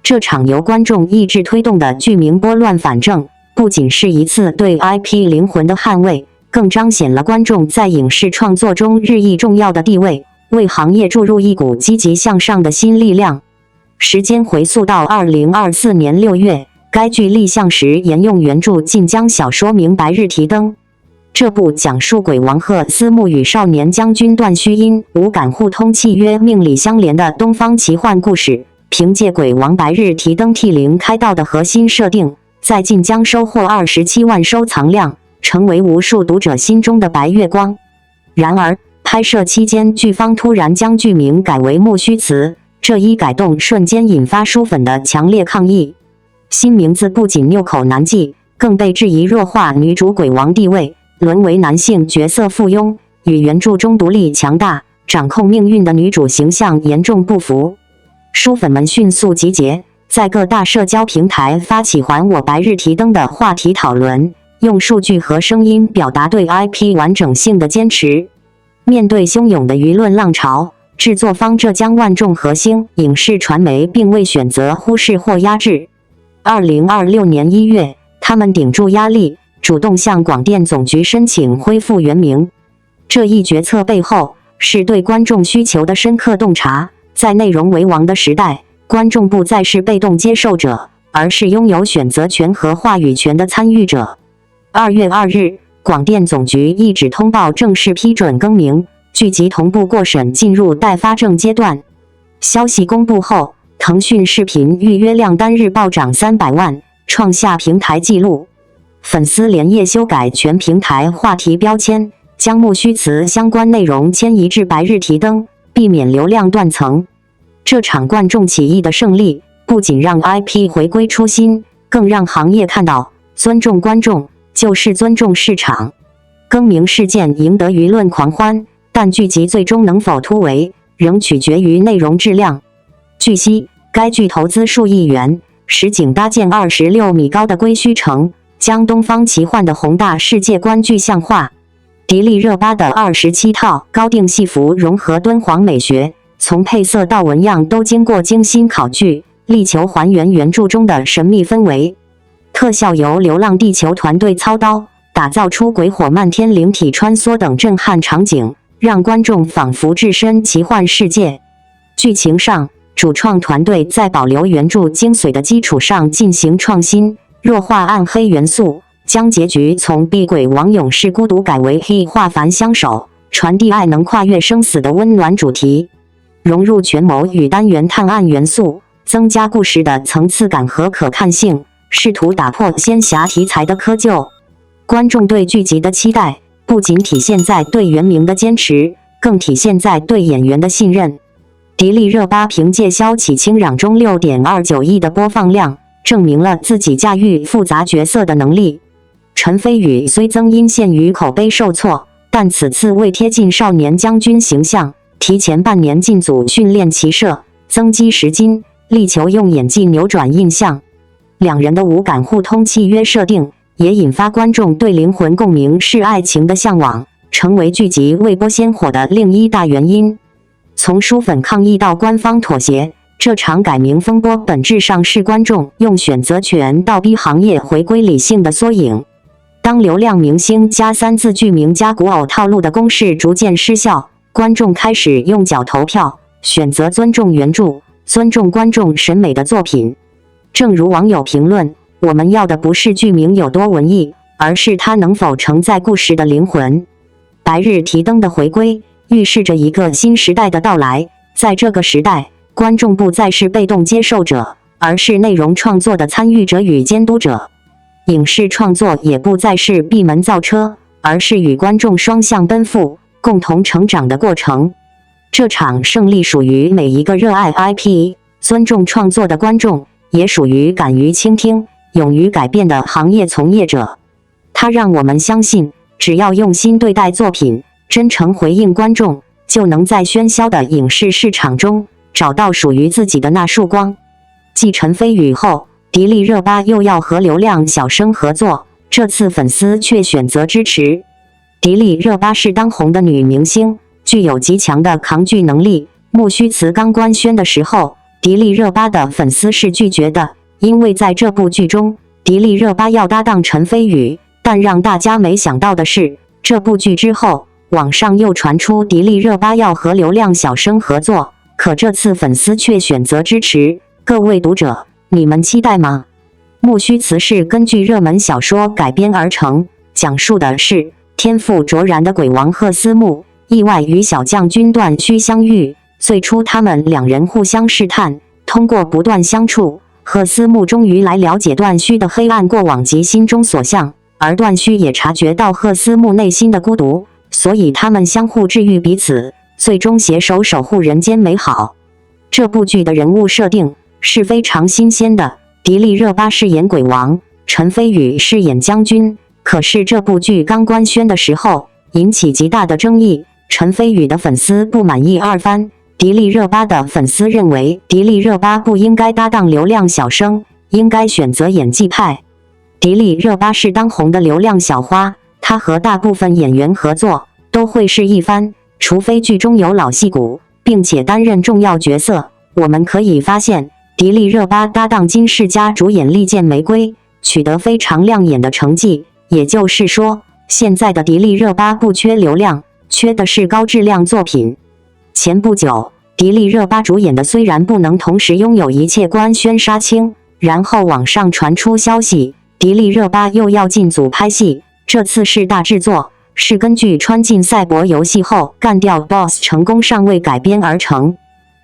这场由观众意志推动的剧名拨乱反正，不仅是一次对 IP 灵魂的捍卫，更彰显了观众在影视创作中日益重要的地位，为行业注入一股积极向上的新力量。时间回溯到2024年6月，该剧立项时沿用原著晋江小说名《白日提灯》。这部讲述鬼王贺思慕与少年将军段须因无感互通契约命里相连的东方奇幻故事，凭借鬼王白日提灯替灵开道的核心设定，在晋江收获27万收藏量，成为无数读者心中的白月光。然而，拍摄期间剧方突然将剧名改为木须辞，这一改动瞬间引发书粉的强烈抗议。新名字不仅拗口难记，更被质疑弱化女主鬼王地位，沦为男性角色附庸，与原著中独立强大、掌控命运的女主形象严重不符。书粉们迅速集结，在各大社交平台发起还我白日提灯的话题讨论，用数据和声音表达对 IP 完整性的坚持。面对汹涌的舆论浪潮，制作方浙江万众和兴影视传媒并未选择忽视或压制。2026年1月，他们顶住压力，主动向广电总局申请恢复原名。这一决策背后，是对观众需求的深刻洞察。在内容为王的时代，观众不再是被动接受者，而是拥有选择权和话语权的参与者。2月2日，广电总局一纸通报正式批准更名，剧集同步过审进入待发证阶段。消息公布后，腾讯视频预约量单日暴涨300万，创下平台纪录。粉丝连夜修改全平台话题标签，将木须辞相关内容迁移至白日提灯，避免流量断层。这场观众起义的胜利，不仅让 IP 回归初心，更让行业看到尊重观众就是尊重市场。更名事件赢得舆论狂欢，但剧集最终能否突围，仍取决于内容质量。据悉，该剧投资数亿元，实景搭建26米高的归墟城，将东方奇幻的宏大世界观具象化。迪丽热巴的27套高定戏服融合敦煌美学，从配色到纹样都经过精心考据，力求还原原著中的神秘氛围。特效由流浪地球团队操刀，打造出鬼火漫天、灵体穿梭等震撼场景，让观众仿佛置身奇幻世界。剧情上，主创团队在保留原著精髓的基础上进行创新，弱化暗黑元素，将结局从避鬼王勇士孤独改为黑化凡相守，传递爱能跨越生死的温暖主题。融入权谋与单元探案元素，增加故事的层次感和可看性，试图打破仙侠题材的窠臼。观众对剧集的期待，不仅体现在对原名的坚持，更体现在对演员的信任。迪丽热巴凭借萧启清壤中 6.29 亿的播放量，证明了自己驾驭复杂角色的能力。陈飞宇虽增因限于口碑受挫，但此次为贴近少年将军形象，提前半年进组训练骑射，增肌10斤，力求用演技扭转印象。两人的无感互通契约设定，也引发观众对灵魂共鸣是爱情的向往，成为剧集未播先火的另一大原因。从书粉抗议到官方妥协，这场改名风波本质上是观众用选择权倒逼行业回归理性的缩影。当流量明星加3字剧名加古偶套路的公式逐渐失效，观众开始用脚投票，选择尊重原著、尊重观众审美的作品。正如网友评论，我们要的不是剧名有多文艺，而是它能否承载故事的灵魂。白日提灯的回归，预示着一个新时代的到来。在这个时代，观众不再是被动接受者，而是内容创作的参与者与监督者。影视创作也不再是闭门造车，而是与观众双向奔赴，共同成长的过程。这场胜利属于每一个热爱 IP、尊重创作的观众，也属于敢于倾听、勇于改变的行业从业者。它让我们相信，只要用心对待作品，真诚回应观众，就能在喧嚣的影视市场中找到属于自己的那束光。继陈飞宇后，迪丽热巴又要和流量小生合作，这次粉丝却选择支持。迪丽热巴是当红的女明星，具有极强的抗拒能力。木须辞刚官宣的时候，迪丽热巴的粉丝是拒绝的，因为在这部剧中，迪丽热巴要搭档陈飞宇。但让大家没想到的是，这部剧之后，网上又传出迪丽热巴要和流量小生合作，可这次粉丝却选择支持。各位读者，你们期待吗？木须辞是根据热门小说改编而成，讲述的是天赋卓然的鬼王赫斯木意外与小将军段须相遇。最初他们两人互相试探，通过不断相处，赫斯木终于来了解段须的黑暗过往及心中所向，而段须也察觉到赫斯木内心的孤独，所以他们相互治愈彼此，最终携手守护人间美好。这部剧的人物设定是非常新鲜的，迪丽热巴饰演鬼王，陈飞宇饰演将军。可是这部剧刚官宣的时候，引起极大的争议，陈飞宇的粉丝不满意二番，迪丽热巴的粉丝认为迪丽热巴不应该搭档流量小生，应该选择演技派。迪丽热巴是当红的流量小花，她和大部分演员合作都会是一番，除非剧中有老戏骨，并且担任重要角色。我们可以发现，迪丽热巴搭档金世佳主演《利剑玫瑰》，取得非常亮眼的成绩。也就是说，现在的迪丽热巴不缺流量，缺的是高质量作品。前不久，迪丽热巴主演的虽然不能同时拥有一切官宣杀青，然后网上传出消息，迪丽热巴又要进组拍戏，这次是大制作，是根据穿进赛博游戏后干掉 BOSS 成功上位改编而成。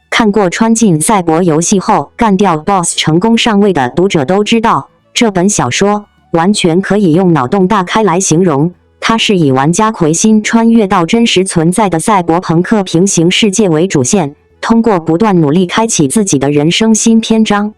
看过穿进赛博游戏后干掉 BOSS 成功上位的读者都知道，这本小说完全可以用脑洞大开来形容。它是以玩家魁星穿越到真实存在的赛博朋克平行世界为主线，通过不断努力开启自己的人生新篇章。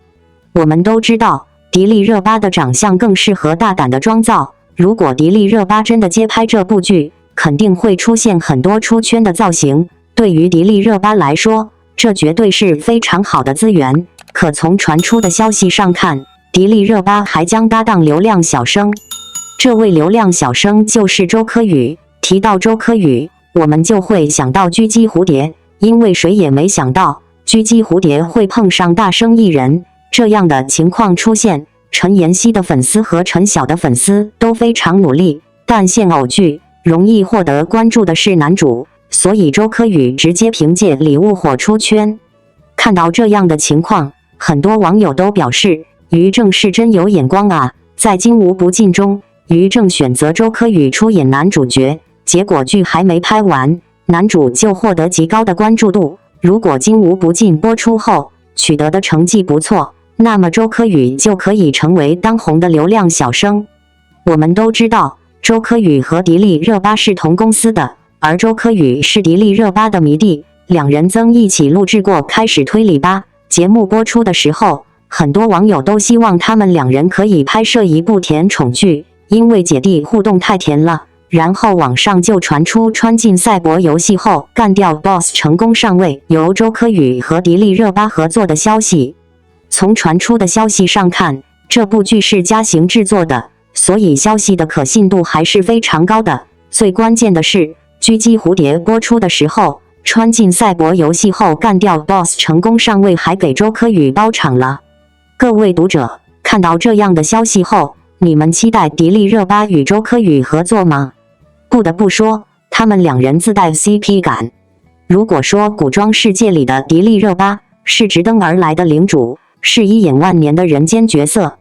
我们都知道，迪丽热巴的长相更适合大胆的妆造。如果迪丽热巴真的接拍这部剧，肯定会出现很多出圈的造型。对于迪丽热巴来说，这绝对是非常好的资源。可从传出的消息上看，迪丽热巴还将搭档流量小生。这位流量小生就是周柯宇。提到周柯宇，我们就会想到狙击蝴蝶，因为谁也没想到狙击蝴蝶会碰上大生艺人。这样的情况出现，陈妍希的粉丝和陈晓的粉丝都非常努力，但现偶剧容易获得关注的是男主，所以周柯宇直接凭借礼物火出圈。看到这样的情况，很多网友都表示，于正是真有眼光啊！在《金无不尽》中，于正选择周柯宇出演男主角，结果剧还没拍完，男主就获得极高的关注度。如果《金无不尽》播出后取得的成绩不错，那么周柯宇就可以成为当红的流量小生。我们都知道，周柯宇和迪丽热巴是同公司的，而周柯宇是迪丽热巴的迷弟，两人曾一起录制过《开始推理吧》节目。播出的时候，很多网友都希望他们两人可以拍摄一部甜宠剧，因为姐弟互动太甜了。然后网上就传出穿进赛博游戏后干掉 BOSS 成功上位，由周柯宇和迪丽热巴合作的消息。从传出的消息上看，这部剧是嘉行制作的，所以消息的可信度还是非常高的。最关键的是，狙击蝴蝶播出的时候，穿进赛博游戏后干掉 BOSS 成功上位，还给周柯宇包场了。各位读者，看到这样的消息后，你们期待迪丽热巴与周柯宇合作吗？不得不说，他们两人自带 CP 感。如果说古装世界里的迪丽热巴是直登而来的领主，是一眼万年的人间角色，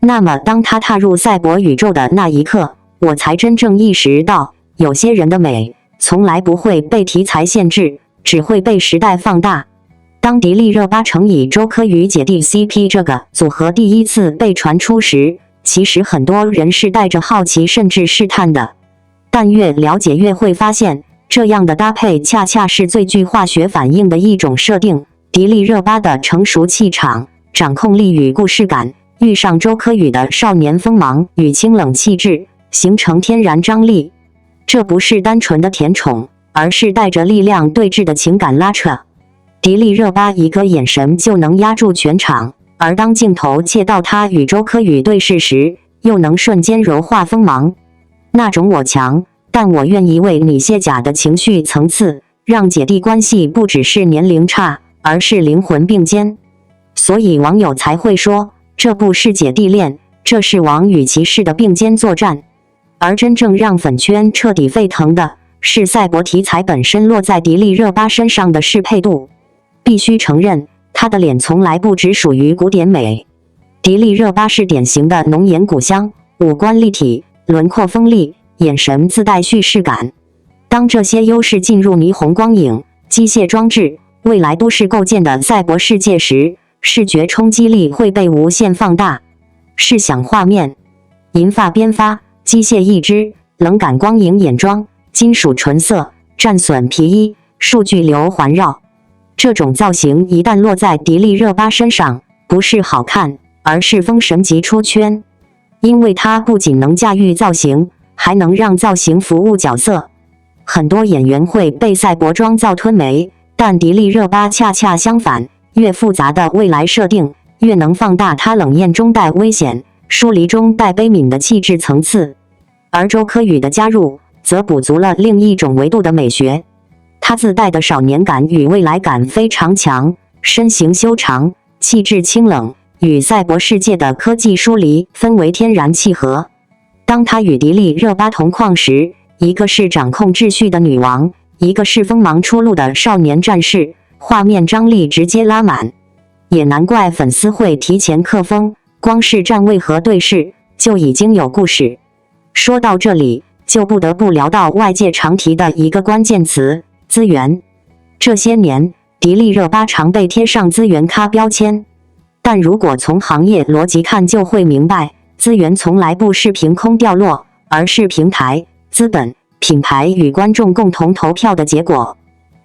那么当她踏入赛博宇宙的那一刻，我才真正意识到，有些人的美从来不会被题材限制，只会被时代放大。当迪丽热巴乘以周柯宇姐弟 CP 这个组合第一次被传出时，其实很多人是带着好奇甚至试探的。但越了解越会发现，这样的搭配恰恰是最具化学反应的一种设定。迪丽热巴的成熟气场、掌控力与故事感，遇上周柯宇的少年锋芒与清冷气质，形成天然张力。这不是单纯的甜宠，而是带着力量对峙的情感拉扯。迪丽热巴一个眼神就能压住全场，而当镜头切到她与周柯宇对视时，又能瞬间柔化锋芒。那种我强，但我愿意为你卸甲的情绪层次，让姐弟关系不只是年龄差，而是灵魂并肩。所以网友才会说，这部是姐弟恋，这是王与骑士的并肩作战。而真正让粉圈彻底沸腾的是赛博题材本身落在迪丽热巴身上的适配度。必须承认，她的脸从来不只属于古典美。迪丽热巴是典型的浓颜古香，五官立体，轮廓锋利，眼神自带叙事感。当这些优势进入霓虹光影、机械装置、未来都市构建的赛博世界时，视觉冲击力会被无限放大。试想画面：银发编发、机械义肢、冷感光影眼妆、金属纯色、战损皮衣、数据流环绕。这种造型一旦落在迪丽热巴身上，不是好看，而是封神级出圈。因为她不仅能驾驭造型，还能让造型服务角色。很多演员会被赛博妆造吞没，但迪丽热巴恰恰相反，越复杂的未来设定，越能放大她冷艳中带危险、疏离中带悲悯的气质层次。而周柯宇的加入，则补足了另一种维度的美学。他自带的少年感与未来感非常强，身形修长，气质清冷，与赛博世界的科技疏离氛围天然契合。当他与迪丽热巴同框时，一个是掌控秩序的女王，一个是锋芒初露的少年战士，画面张力直接拉满。也难怪粉丝会提前克风，光是站位和对视就已经有故事。说到这里，就不得不聊到外界常提的一个关键词：资源。这些年，迪丽热巴常被贴上资源咖标签，但如果从行业逻辑看，就会明白，资源从来不是凭空掉落，而是平台、资本、品牌与观众共同投票的结果。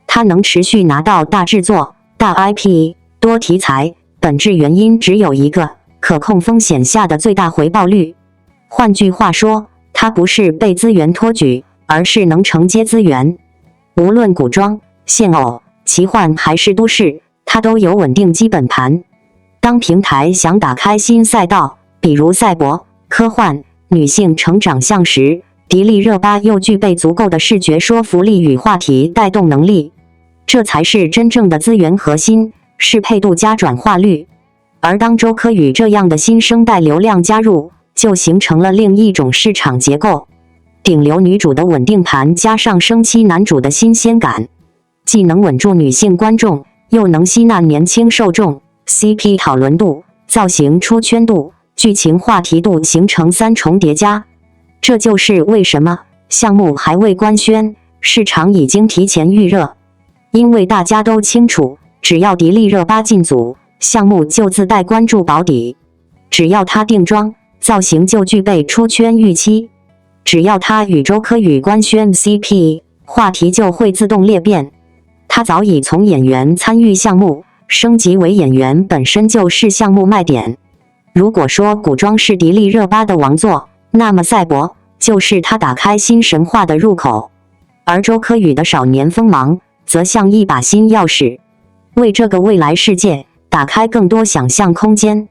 它能持续拿到大制作、大 IP、多题材，本质原因只有一个：可控风险下的最大回报率。换句话说，它不是被资源托举，而是能承接资源。无论古装、现偶、奇幻还是都市，它都有稳定基本盘。当平台想打开新赛道，比如赛博、科幻、女性成长向时，迪丽热巴又具备足够的视觉说服力与话题带动能力。这才是真正的资源核心，适配度加转化率。而当周柯宇这样的新生代流量加入，就形成了另一种市场结构：顶流女主的稳定盘加上生妻男主的新鲜感，既能稳住女性观众，又能吸纳年轻受众。CP 讨论度、造型出圈度、剧情话题度形成三重叠加。这就是为什么项目还未官宣，市场已经提前预热。因为大家都清楚，只要迪丽热巴进组，项目就自带关注保底；只要她定妆，造型就具备出圈预期；只要她与周柯宇官宣 CP， 话题就会自动裂变。她早已从演员参与项目升级为演员本身就是项目卖点。如果说古装是迪丽热巴的王座，那么赛博就是她打开新神话的入口，而周柯宇的少年锋芒则像一把新钥匙，为这个未来世界打开更多想象空间。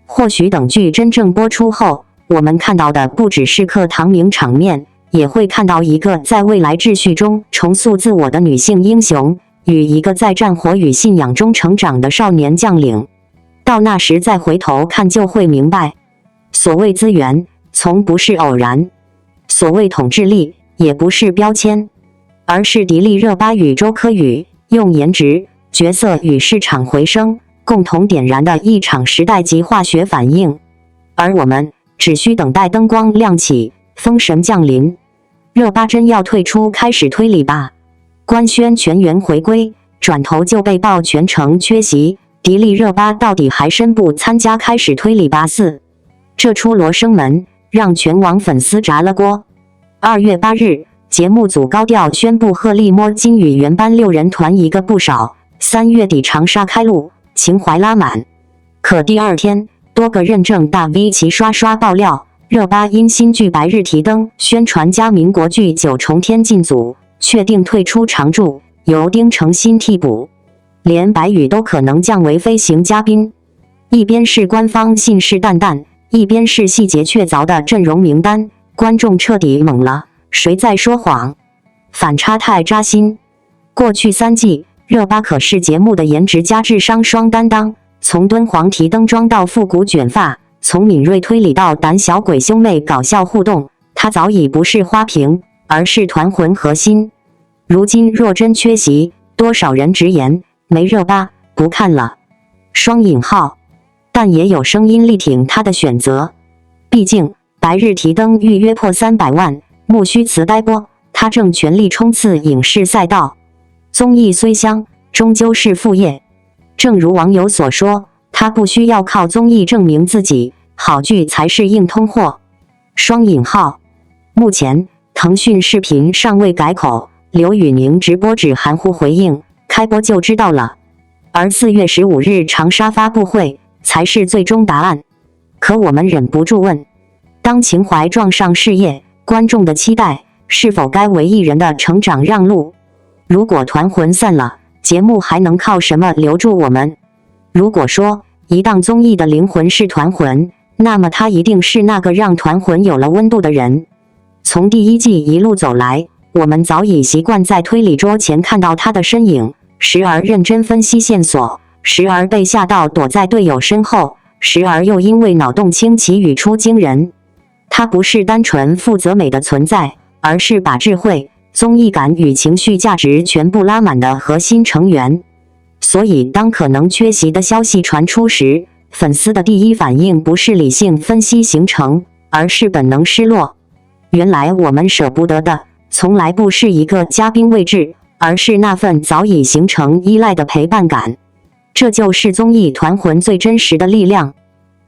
或许等剧真正播出后，我们看到的不只是课堂名场面，也会看到一个在未来秩序中重塑自我的女性英雄，与一个在战火与信仰中成长的少年将领。到那时再回头看，就会明白，所谓资源从不是偶然，所谓统治力也不是标签，而是迪丽热巴与周柯宇用颜值、角色与市场回声共同点燃的一场时代级化学反应。而我们只需等待灯光亮起，封神降临。热巴真要退出开始推理吧？官宣全员回归，转头就被曝全程缺席，迪丽热巴到底还申不参加开始推理吧4？这出罗生门让全网粉丝炸了锅。2月8日，节目组高调宣布鹤唳摸金与原班6人团一个不少，3月底长沙开录，情怀拉满。可第二天，多个认证大 V 齐刷刷爆料，热巴因新剧《白日提灯》宣传加民国剧《九重天》进组，确定退出常驻，由丁程鑫替补，连白宇都可能降为飞行嘉宾。一边是官方信誓旦旦，一边是细节确凿的阵容名单，观众彻底懵了，谁在说谎？反差太扎心。过去3季，热巴可是节目的颜值加智商双担当，从敦煌提灯妆到复古卷发，从敏锐推理到胆小鬼兄妹搞笑互动，她早已不是花瓶，而是团魂核心。如今若真缺席，多少人直言没热巴不看了。双引号，但也有声音力挺她的选择。毕竟白日提灯预约破300万，木须辞待播，她正全力冲刺影视赛道。综艺虽香，终究是副业。正如网友所说，她不需要靠综艺证明自己，好剧才是硬通货。双引号。目前腾讯视频尚未改口，刘宇宁直播只含糊回应，开播就知道了。而4月15日长沙发布会才是最终答案。可我们忍不住问，当情怀撞上事业，观众的期待是否该为艺人的成长让路？如果团魂散了，节目还能靠什么留住我们？如果说一档综艺的灵魂是团魂，那么他一定是那个让团魂有了温度的人。从第1季一路走来，我们早已习惯在推理桌前看到他的身影，时而认真分析线索，时而被吓到躲在队友身后，时而又因为脑洞清奇语出惊人。他不是单纯负责美的存在，而是把智慧、综艺感与情绪价值全部拉满的核心成员。所以当可能缺席的消息传出时，粉丝的第一反应不是理性分析形成，而是本能失落。原来我们舍不得的，从来不是一个嘉宾位置，而是那份早已形成依赖的陪伴感。这就是综艺团魂最真实的力量。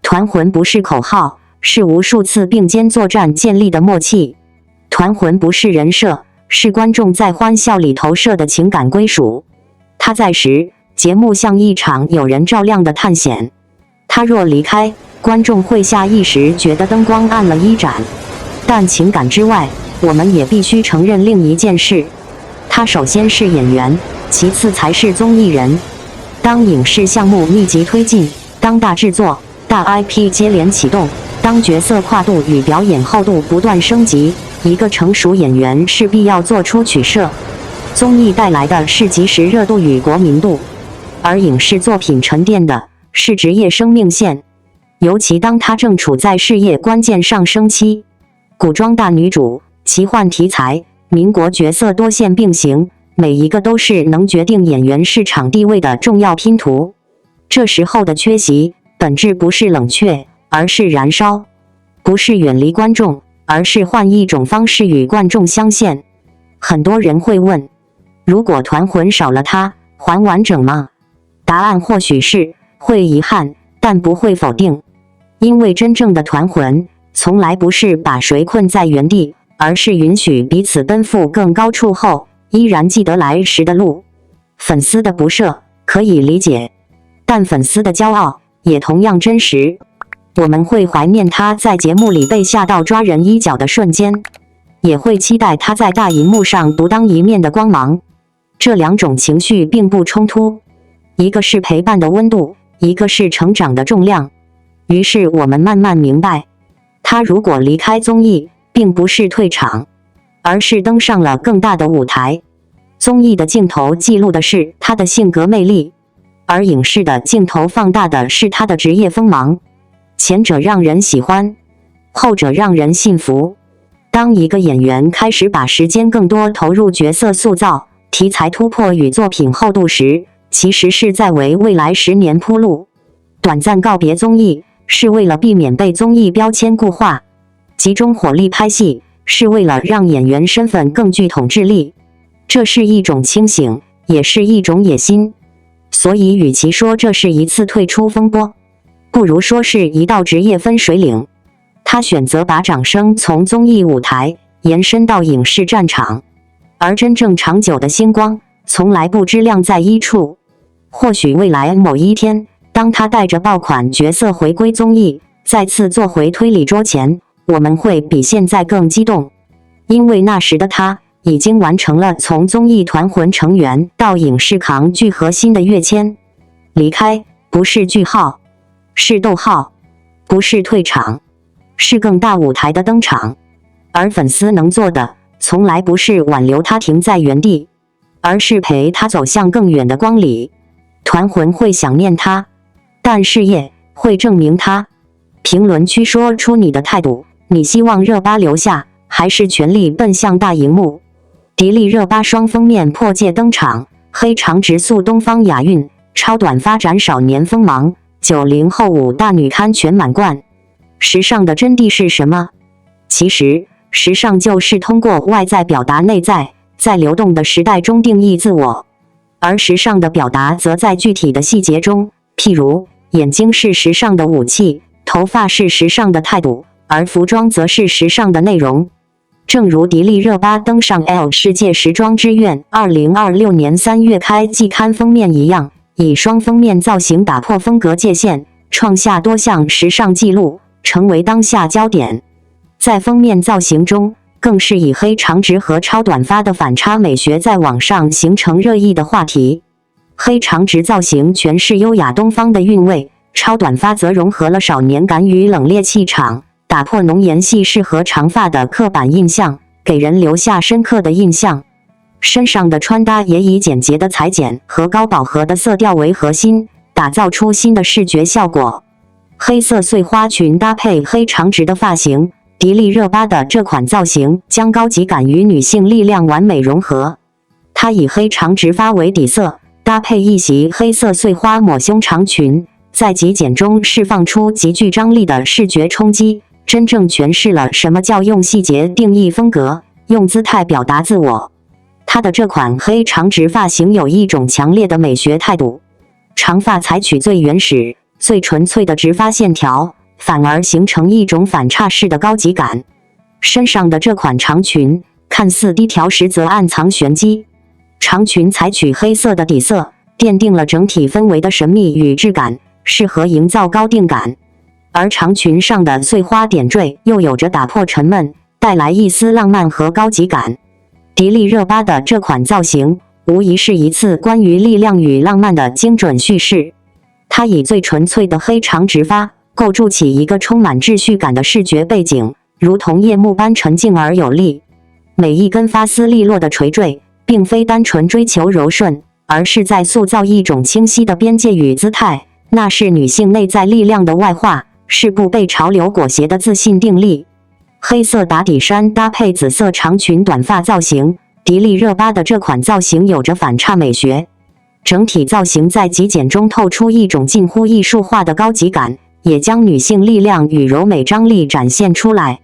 团魂不是口号，是无数次并肩作战建立的默契。团魂不是人设，是观众在欢笑里投射的情感归属。他在时，节目像一场有人照亮的探险；他若离开，观众会下意识觉得灯光暗了一盏。但情感之外，我们也必须承认另一件事：他首先是演员，其次才是综艺人。当影视项目密集推进，当大制作、大 IP 接连启动，当角色跨度与表演厚度不断升级，一个成熟演员势必要做出取舍。综艺带来的是即时热度与国民度，而影视作品沉淀的是职业生命线。尤其当他正处在事业关键上升期，古装大女主、奇幻题材、民国角色多线并行，每一个都是能决定演员市场地位的重要拼图。这时候的缺席，本质不是冷却，而是燃烧；不是远离观众，而是换一种方式与观众相见。很多人会问，如果团魂少了他，还完整吗？答案或许是会遗憾，但不会否定。因为真正的团魂，从来不是把谁困在原地，而是允许彼此奔赴更高处后，依然记得来时的路。粉丝的不舍可以理解，但粉丝的骄傲也同样真实。我们会怀念他在节目里被吓到抓人衣角的瞬间，也会期待他在大荧幕上独当一面的光芒。这两种情绪并不冲突，一个是陪伴的温度，一个是成长的重量。于是我们慢慢明白，他如果离开综艺，并不是退场，而是登上了更大的舞台。综艺的镜头记录的是他的性格魅力，而影视的镜头放大的是他的职业锋芒。前者让人喜欢，后者让人信服。当一个演员开始把时间更多投入角色塑造、题材突破与作品厚度时，其实是在为未来10年铺路。短暂告别综艺，是为了避免被综艺标签固化；集中火力拍戏，是为了让演员身份更具统治力。这是一种清醒，也是一种野心。所以与其说这是一次退出风波，不如说是一道职业分水岭。他选择把掌声从综艺舞台延伸到影视战场，而真正长久的星光从来不知亮在一处。或许未来某一天，当他带着爆款角色回归综艺，再次坐回推理桌前，我们会比现在更激动，因为那时的他已经完成了从综艺团魂成员到影视扛剧核心的跃迁。离开不是句号，是逗号；不是退场，是更大舞台的登场。而粉丝能做的，从来不是挽留他停在原地，而是陪他走向更远的光里。团魂会想念他，但事业会证明他。评论区说出你的态度，你希望热巴留下，还是全力奔向大荧幕？迪丽热巴双封面破戒登场，黑长直诉东方亚运，超短发展少年锋芒，90后5大女刊全满贯。时尚的真谛是什么？其实，时尚就是通过外在表达内在，在流动的时代中定义自我。而时尚的表达则在具体的细节中，譬如眼睛是时尚的武器，头发是时尚的态度，而服装则是时尚的内容。正如迪丽热巴登上 Elle 世界时装之愿2026年3月开季刊封面一样，以双封面造型打破风格界限，创下多项时尚纪录，成为当下焦点。在封面造型中，更是以黑长直和超短发的反差美学在网上形成热议的话题。黑长直造型诠释优雅东方的韵味，超短发则融合了少年感与冷冽气场，打破浓颜系适合长发的刻板印象，给人留下深刻的印象。身上的穿搭也以简洁的裁剪和高饱和的色调为核心，打造出新的视觉效果。黑色碎花裙搭配黑长直的发型，迪丽热巴的这款造型将高级感与女性力量完美融合。她以黑长直发为底色，搭配一袭黑色碎花抹胸长裙，在极简中释放出极具张力的视觉冲击，真正诠释了什么叫用细节定义风格，用姿态表达自我。她的这款黑长直发型有一种强烈的美学态度，长发采取最原始、最纯粹的直发线条，反而形成一种反差式的高级感。身上的这款长裙看似低调，实则暗藏玄机。长裙采取黑色的底色，奠定了整体氛围的神秘与质感，适合营造高定感。而长裙上的碎花点缀又有着打破沉闷，带来一丝浪漫和高级感。迪丽热巴的这款造型无疑是一次关于力量与浪漫的精准叙事。她以最纯粹的黑长直发构筑起一个充满秩序感的视觉背景，如同夜幕般沉静而有力。每一根发丝利落的垂坠，并非单纯追求柔顺，而是在塑造一种清晰的边界与姿态。那是女性内在力量的外化，是不被潮流裹挟的自信定力。黑色打底衫搭配紫色长裙短发造型，迪丽热巴的这款造型有着反差美学。整体造型在极简中透出一种近乎艺术化的高级感，也将女性力量与柔美张力展现出来。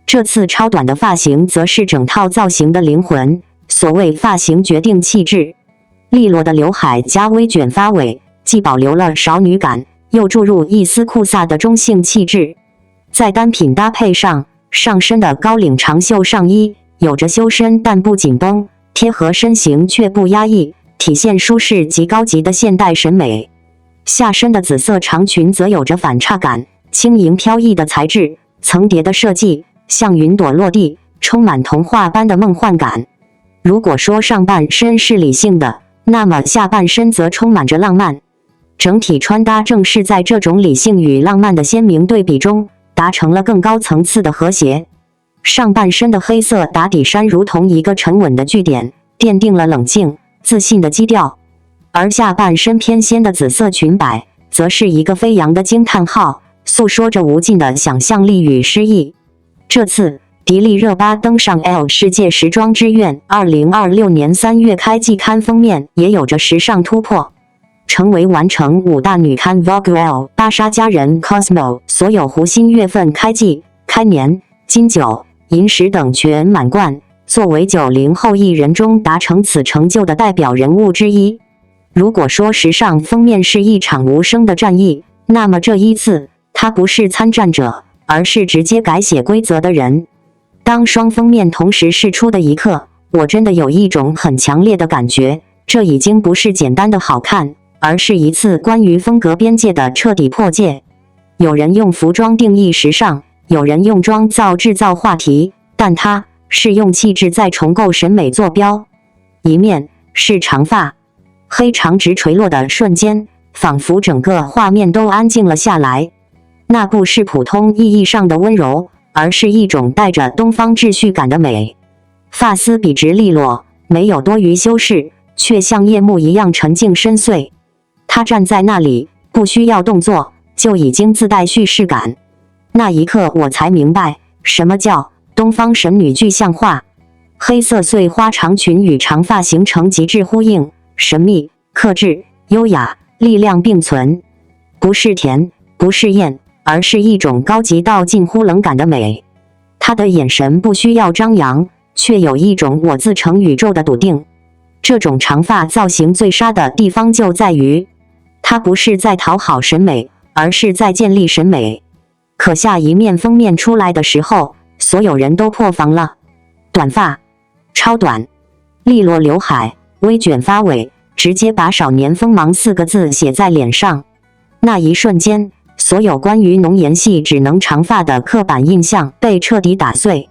这次超短的发型则是整套造型的灵魂。所谓发型决定气质，利落的刘海加微卷发尾，既保留了少女感，又注入一丝酷飒的中性气质。在单品搭配上，上身的高领长袖上衣有着修身但不紧绷，贴合身形却不压抑，体现舒适及高级的现代审美。下身的紫色长裙则有着反差感，轻盈飘逸的材质，层叠的设计，像云朵落地，充满童话般的梦幻感。如果说上半身是理性的，那么下半身则充满着浪漫。整体穿搭正是在这种理性与浪漫的鲜明对比中，达成了更高层次的和谐。上半身的黑色打底衫如同一个沉稳的句点，奠定了冷静、自信的基调；而下半身偏鲜的紫色裙摆，则是一个飞扬的惊叹号，诉说着无尽的想象力与诗意。这次迪丽热巴登上 Elle 世界时装之愿2026年3月开季刊封面，也有着时尚突破，成为完成5大女刊 Vogue、Elle、芭莎佳人 Cosmo 所有湖心月份开季、开年、金九、银十等全满贯，作为90后艺人中达成此成就的代表人物之一。如果说时尚封面是一场无声的战役，那么这一次，她不是参战者，而是直接改写规则的人。当双封面同时释出的一刻，我真的有一种很强烈的感觉，这已经不是简单的好看，而是一次关于风格边界的彻底破界。有人用服装定义时尚，有人用妆造制造话题，但它是用气质在重构审美坐标。一面是长发，黑长直垂落的瞬间，仿佛整个画面都安静了下来。那不是普通意义上的温柔，而是一种带着东方秩序感的美。发丝笔直利落，没有多余修饰，却像夜幕一样沉静深邃。她站在那里，不需要动作，就已经自带叙事感。那一刻，我才明白什么叫东方神女具象化。黑色碎花长裙与长发形成极致呼应，神秘、克制、优雅、力量并存，不是甜，不是艳，而是一种高级到近乎冷感的美。她的眼神不需要张扬，却有一种我自成宇宙的笃定。这种长发造型最杀的地方就在于，它不是在讨好审美，而是在建立审美。可下一面封面出来的时候，所有人都破防了。短发，超短，利落刘海，微卷发尾，直接把少年锋芒4个字写在脸上。那一瞬间，所有关于浓颜系只能长发的刻板印象被彻底打碎。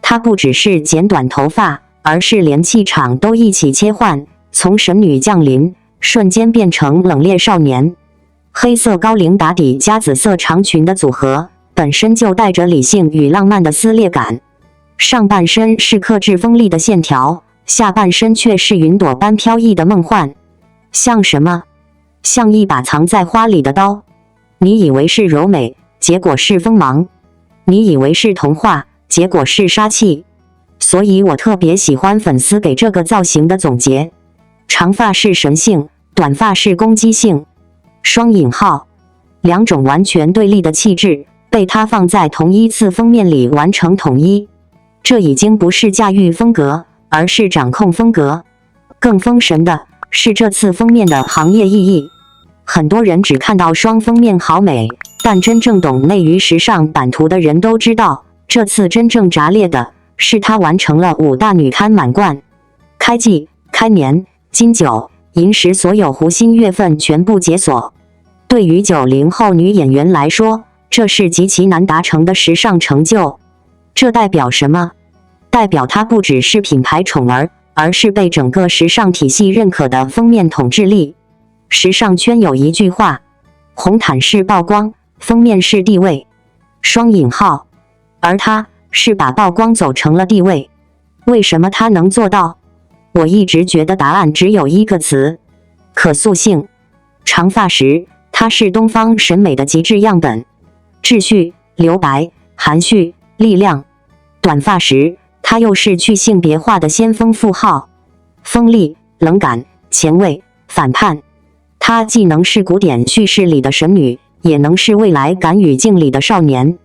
她不只是剪短头发，而是连气场都一起切换，从神女降临，瞬间变成冷冽少年。黑色高领打底加紫色长裙的组合，本身就带着理性与浪漫的撕裂感。上半身是克制锋利的线条，下半身却是云朵般飘逸的梦幻。像什么？像一把藏在花里的刀。你以为是柔美，结果是锋芒；你以为是童话，结果是杀气。所以我特别喜欢粉丝给这个造型的总结：长发是神性，短发是攻击性。双引号，两种完全对立的气质被他放在同一次封面里完成统一，这已经不是驾驭风格，而是掌控风格。更封神的是这次封面的行业意义。很多人只看到双封面好美，但真正懂内娱时尚版图的人都知道，这次真正炸裂的是他完成了5大女刊满贯，开季、开年、金九、银10所有湖心月份全部解锁。对于90后女演员来说，这是极其难达成的时尚成就。这代表什么？代表她不只是品牌宠儿，而是被整个时尚体系认可的封面统治力。时尚圈有一句话：红毯是曝光，封面是地位。双引号，而她是把曝光走成了地位。为什么她能做到？我一直觉得答案只有一个词：可塑性。长发时，她是东方审美的极致样本，秩序、留白、含蓄、力量；短发时，她又是去性别化的先锋符号，锋利、冷感、前卫、反叛。她既能是古典叙事里的神女，也能是未来感语境里的少年。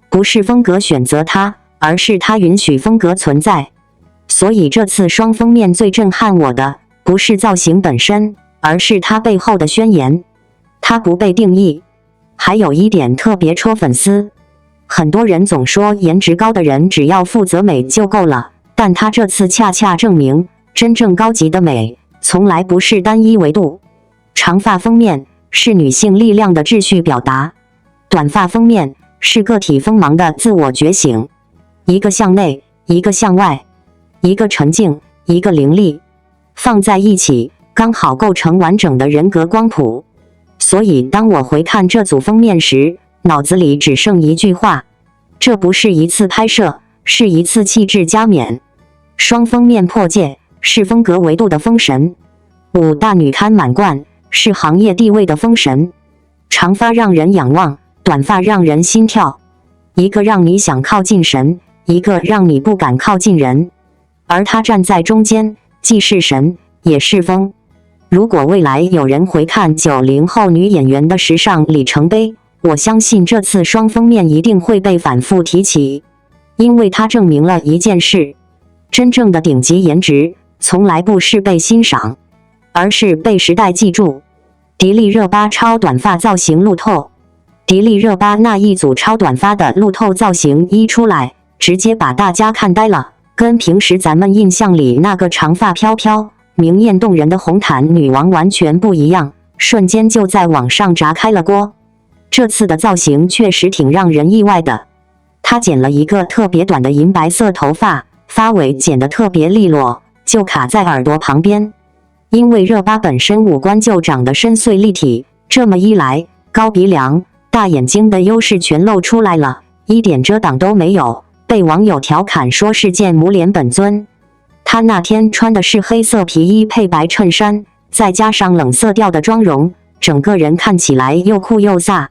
不是风格选择她，而是她允许风格存在。所以这次双封面最震撼我的，不是造型本身，而是它背后的宣言。它不被定义。还有一点特别戳粉丝，很多人总说颜值高的人只要负责美就够了，但他这次恰恰证明，真正高级的美从来不是单一维度。长发封面是女性力量的秩序表达，短发封面是个体锋芒的自我觉醒。一个向内，一个向外，一个沉静，一个凌厉，放在一起刚好构成完整的人格光谱。所以当我回看这组封面时，脑子里只剩一句话：这不是一次拍摄，是一次气质加冕。双封面破戒是风格维度的封神，5大女刊满贯是行业地位的封神。长发让人仰望，短发让人心跳，一个让你想靠近神，一个让你不敢靠近人。而他站在中间，既是神，也是风。如果未来有人回看90后女演员的时尚里程碑，我相信这次双封面一定会被反复提起，因为它证明了一件事：真正的顶级颜值从来不是被欣赏，而是被时代记住。迪丽热巴超短发造型路透，迪丽热巴那一组超短发的路透造型一出来，直接把大家看呆了，跟平时咱们印象里那个长发飘飘、明艳动人的红毯女王完全不一样，瞬间就在网上炸开了锅。这次的造型确实挺让人意外的，她剪了一个特别短的银白色头发，发尾剪得特别利落，就卡在耳朵旁边。因为热巴本身五官就长得深邃立体，这么一来，高鼻梁、大眼睛的优势全露出来了，一点遮挡都没有，被网友调侃说是件母脸本尊。她那天穿的是黑色皮衣配白衬衫，再加上冷色调的妆容，整个人看起来又酷又飒。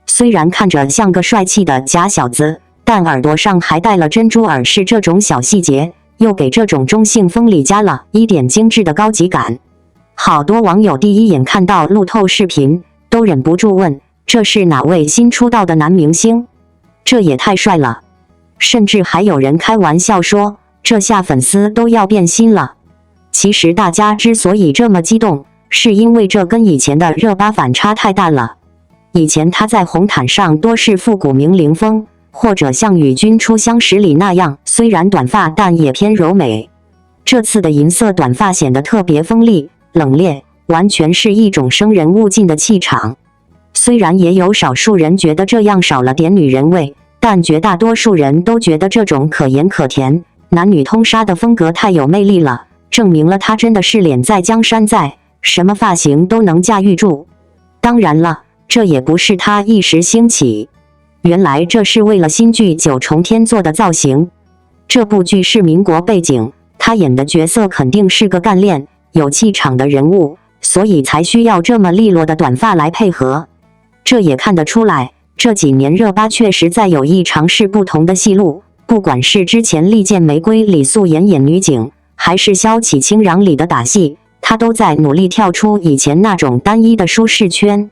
虽然看着像个帅气的假小子，但耳朵上还戴了珍珠耳饰，这种小细节又给这种中性风里加了一点精致的高级感。好多网友第一眼看到路透视频，都忍不住问：这是哪位新出道的男明星？这也太帅了！甚至还有人开玩笑说，这下粉丝都要变心了。其实大家之所以这么激动，是因为这跟以前的热巴反差太大了。以前她在红毯上多是复古名伶风，或者像与君初相识里那样，虽然短发但也偏柔美。这次的银色短发显得特别锋利、冷冽，完全是一种生人勿近的气场。虽然也有少数人觉得这样少了点女人味，但绝大多数人都觉得这种可盐可甜、男女通杀的风格太有魅力了，证明了她真的是脸在江山在，什么发型都能驾驭住。当然了，这也不是她一时兴起，原来这是为了新剧《九重天》做的造型。这部剧是民国背景，她演的角色肯定是个干练、有气场的人物，所以才需要这么利落的短发来配合。这也看得出来，这几年热巴确实在有意尝试不同的戏路，不管是之前《利剑玫瑰》里素颜演女警，还是《萧启清壤》里的打戏，她她都在努力跳出以前那种单一的舒适圈。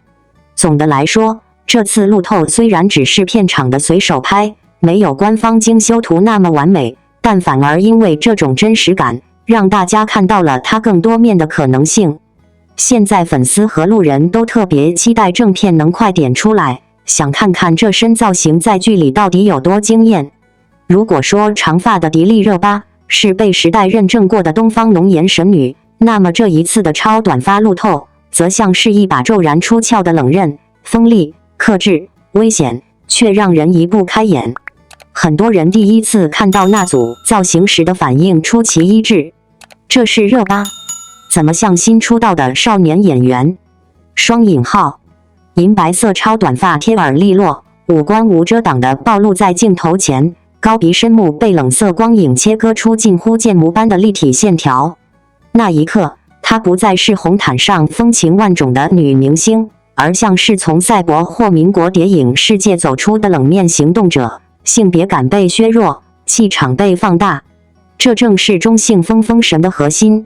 总的来说，这次路透虽然只是片场的随手拍，没有官方精修图那么完美，但反而因为这种真实感，让大家看到了她更多面的可能性。现在粉丝和路人都特别期待正片能快点出来，想看看这身造型在剧里到底有多惊艳。如果说长发的迪丽热巴是被时代认证过的东方浓颜神女，那么这一次的超短发路透则像是一把骤然出鞘的冷刃，锋利、克制、危险，却让人移不开眼。很多人第一次看到那组造型时的反应出奇一致，这是热巴？怎么像新出道的少年演员？双引号，银白色超短发贴耳利落，五官无遮挡地暴露在镜头前，高鼻深目被冷色光影切割出近乎建模般的立体线条。那一刻，她不再是红毯上风情万种的女明星，而像是从赛博或民国谍影世界走出的冷面行动者，性别感被削弱，气场被放大。这正是中性风封神的核心。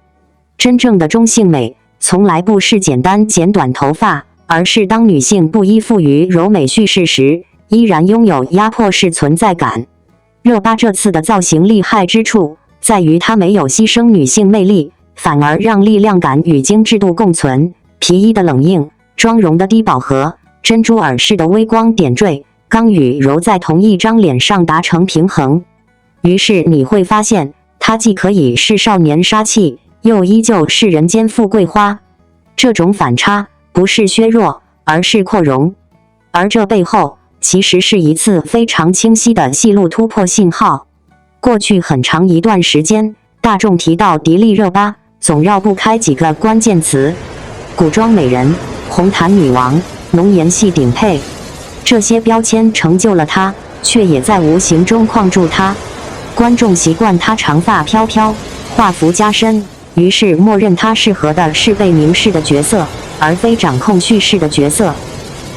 真正的中性美，从来不是简单剪短头发，而是当女性不依附于柔美叙事时，依然拥有压迫式存在感。热巴这次的造型厉害之处，在于她没有牺牲女性魅力，反而让力量感与精致度共存。皮衣的冷硬，妆容的低饱和，珍珠耳饰的微光点缀，刚与柔在同一张脸上达成平衡。于是你会发现，她既可以是少年杀气，又依旧是人间富贵花。这种反差不是削弱，而是扩容。而这背后其实是一次非常清晰的戏路突破信号。过去很长一段时间，大众提到迪丽热巴，总绕不开几个关键词：古装美人、红毯女王、浓颜系顶配。这些标签成就了她，却也在无形中框住她。观众习惯她长发飘飘，画幅加深，于是默认她适合的是被凝视的角色，而非掌控叙事的角色。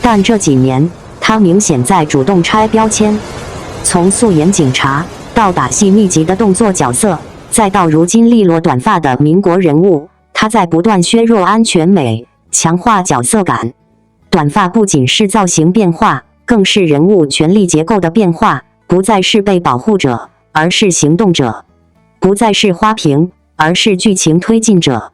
但这几年，她明显在主动拆标签，从素颜警察到打戏密集的动作角色，再到如今利落短发的民国人物，她在不断削弱安全美，强化角色感。短发不仅是造型变化，更是人物权力结构的变化，不再是被保护者，而是行动者；不再是花瓶，而是剧情推进者。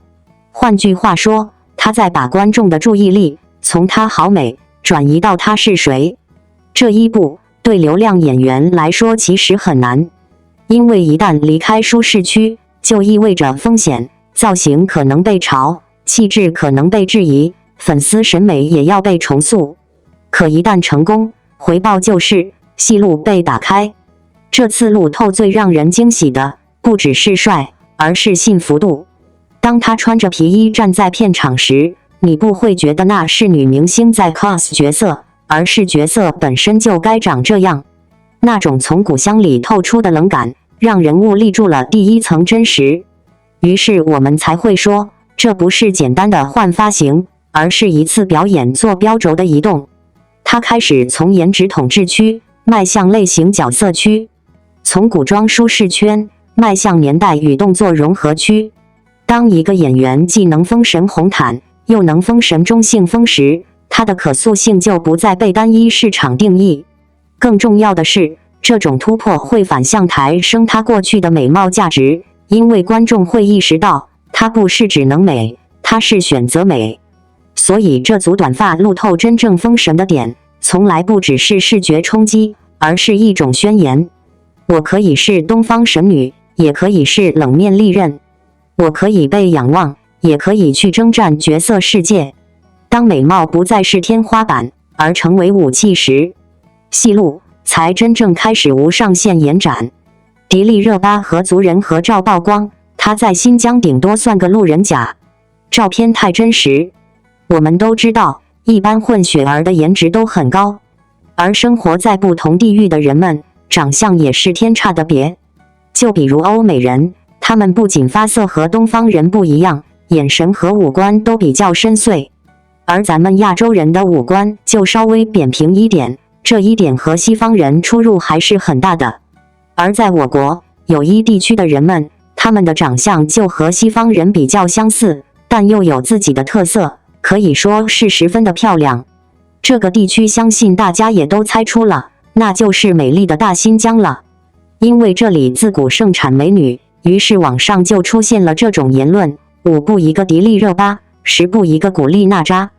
换句话说，他在把观众的注意力从她好美转移到她是谁。这一步对流量演员来说其实很难，因为一旦离开舒适区，就意味着风险，造型可能被嘲，气质可能被质疑，粉丝审美也要被重塑。可一旦成功，回报就是戏路被打开。这次路透最让人惊喜的，不只是帅，而是信服度。当她穿着皮衣站在片场时，你不会觉得那是女明星在 cos 角色，而是角色本身就该长这样。那种从骨箱里透出的冷感，让人物立住了第一层真实。于是我们才会说，这不是简单的换发型，而是一次表演做标轴的移动。她开始从颜值统治区迈向类型角色区，从古装舒适圈迈向年代与动作融合区。当一个演员既能封神红毯，又能封神中性风时，它的可塑性就不再被单一市场定义。更重要的是，这种突破会反向抬升她过去的美貌价值，因为观众会意识到，她不是只能美，她是选择美。所以这组短发路透真正封神的点，从来不只是视觉冲击，而是一种宣言。我可以是东方神女，也可以是冷面利刃。我可以被仰望，也可以去征战角色世界。当美貌不再是天花板，而成为武器时，戏路才真正开始无上限延展。迪丽热巴和族人合照曝光，她在新疆顶多算个路人甲。照片太真实。我们都知道，一般混血儿的颜值都很高，而生活在不同地域的人们，长相也是天差的别。就比如欧美人，他们不仅发色和东方人不一样，眼神和五官都比较深邃。而咱们亚洲人的五官就稍微扁平一点，这一点和西方人出入还是很大的。而在我国，有一地区的人们，他们的长相就和西方人比较相似，但又有自己的特色，可以说是十分的漂亮。这个地区相信大家也都猜出了，那就是美丽的大新疆了。因为这里自古盛产美女，于是网上就出现了这种言论：5步一个迪丽热巴，10步一个古力娜扎。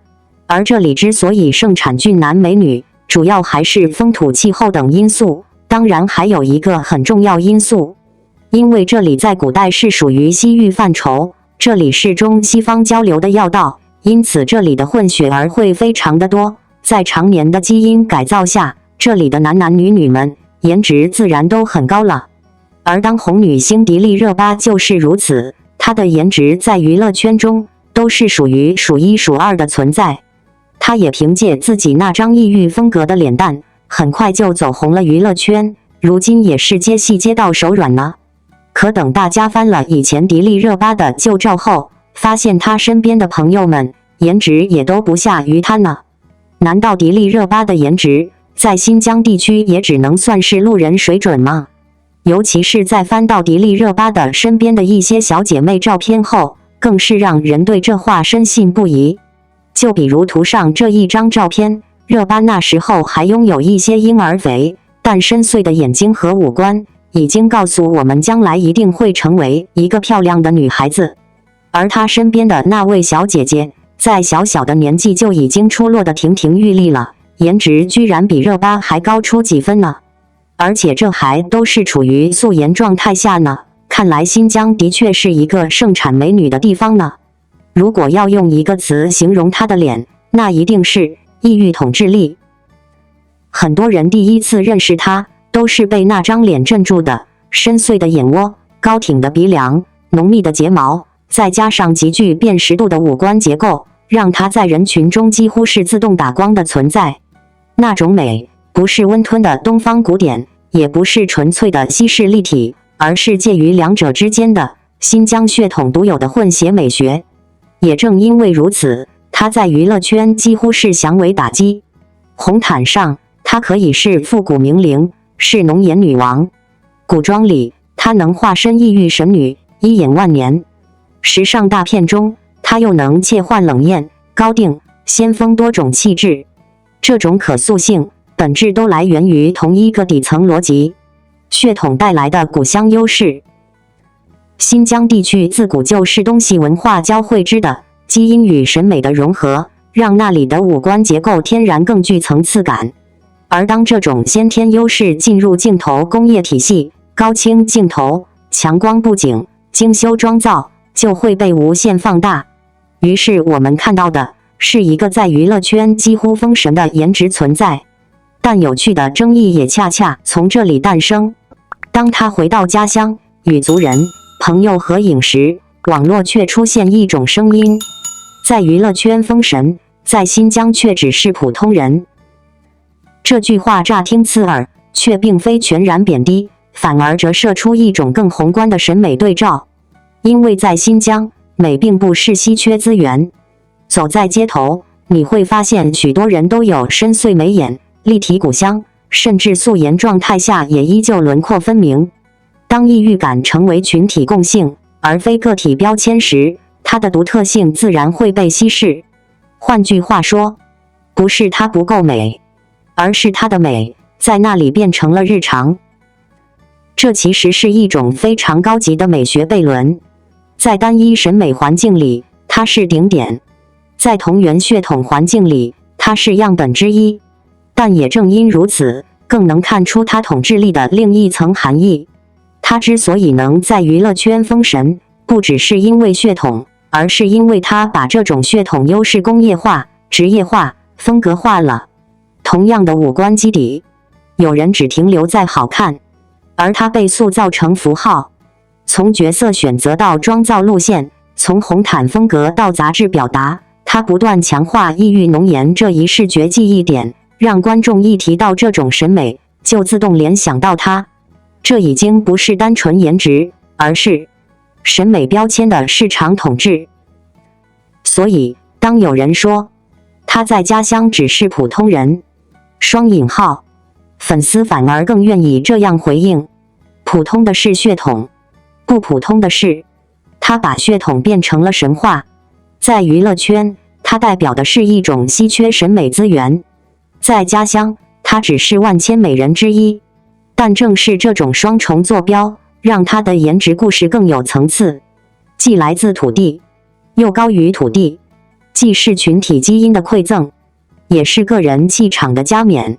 而这里之所以盛产俊男美女，主要还是风土气候等因素，当然还有一个很重要因素，因为这里在古代是属于西域范畴，这里是中西方交流的要道，因此这里的混血儿会非常的多。在常年的基因改造下，这里的男男女女们颜值自然都很高了。而当红女星迪丽热巴就是如此，她的颜值在娱乐圈中都是属于数一数二的存在。她也凭借自己那张异域风格的脸蛋，很快就走红了娱乐圈，如今也是接戏接到手软呢。可等大家翻了以前迪丽热巴的旧照后，发现她身边的朋友们颜值也都不下于她呢。难道迪丽热巴的颜值在新疆地区也只能算是路人水准吗？尤其是在翻到迪丽热巴的身边的一些小姐妹照片后，更是让人对这话深信不疑。就比如图上这一张照片，热巴那时候还拥有一些婴儿肥，但深邃的眼睛和五官已经告诉我们将来一定会成为一个漂亮的女孩子。而她身边的那位小姐姐，在小小的年纪就已经出落得亭亭玉立了，颜值居然比热巴还高出几分呢。而且这还都是处于素颜状态下呢，看来新疆的确是一个盛产美女的地方呢。如果要用一个词形容她的脸，那一定是异域统治力。很多人第一次认识她，都是被那张脸镇住的，深邃的眼窝，高挺的鼻梁，浓密的睫毛，再加上极具辨识度的五官结构，让她在人群中几乎是自动打光的存在。那种美，不是温吞的东方古典，也不是纯粹的西式立体，而是介于两者之间的新疆血统独有的混血美学。也正因为如此，她在娱乐圈几乎是降维打击。红毯上，她可以是复古名伶，是浓颜女王；古装里，她能化身异域神女，一眼万年；时尚大片中，她又能切换冷艳、高定、先锋多种气质。这种可塑性本质都来源于同一个底层逻辑：血统带来的古乡优势。新疆地区自古就是东西文化交汇之的，基因与审美的融合，让那里的五官结构天然更具层次感。而当这种先天优势进入镜头工业体系，高清镜头、强光布景、精修妆造，就会被无限放大。于是我们看到的是一个在娱乐圈几乎封神的颜值存在。但有趣的争议也恰恰从这里诞生。当他回到家乡，与族人、朋友合影时，网络却出现一种声音：在娱乐圈封神，在新疆却只是普通人。这句话乍听刺耳，却并非全然贬低，反而折射出一种更宏观的审美对照。因为在新疆，美并不是稀缺资源。走在街头，你会发现许多人都有深邃眉眼、立体骨香，甚至素颜状态下也依旧轮廓分明。当异域感成为群体共性，而非个体标签时，它的独特性自然会被稀释。换句话说，不是它不够美，而是它的美在那里变成了日常。这其实是一种非常高级的美学悖论。在单一审美环境里，它是顶点；在同源血统环境里，它是样本之一。但也正因如此，更能看出它统治力的另一层含义。它之所以能在娱乐圈封神，不只是因为血统，而是因为它把这种血统优势工业化、职业化、风格化了。同样的五官基底，有人只停留在好看，而它被塑造成符号。从角色选择到妆造路线，从红毯风格到杂志表达，它不断强化异域浓颜这一视觉记忆点，让观众一提到这种审美，就自动联想到它。这已经不是单纯颜值，而是审美标签的市场统治。所以，当有人说他在家乡只是普通人，双引号，粉丝反而更愿意这样回应：普通的是血统，不普通的是他把血统变成了神话。在娱乐圈，它代表的是一种稀缺审美资源；在家乡，它只是万千美人之一。但正是这种双重坐标，让它的颜值故事更有层次，既来自土地，又高于土地，既是群体基因的馈赠，也是个人气场的加冕。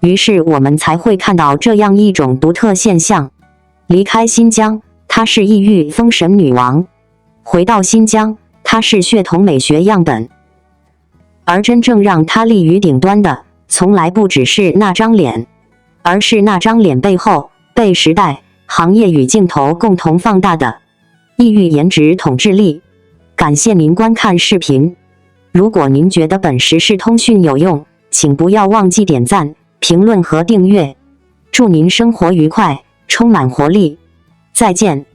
于是我们才会看到这样一种独特现象：离开新疆，她是异域封神女王；回到新疆，她是血统美学样本。而真正让她立于顶端的，从来不只是那张脸，而是那张脸背后被时代、行业与镜头共同放大的异域颜值统治力。感谢您观看视频。如果您觉得本时事通讯有用，请不要忘记点赞、评论和订阅。祝您生活愉快，充满活力。再见。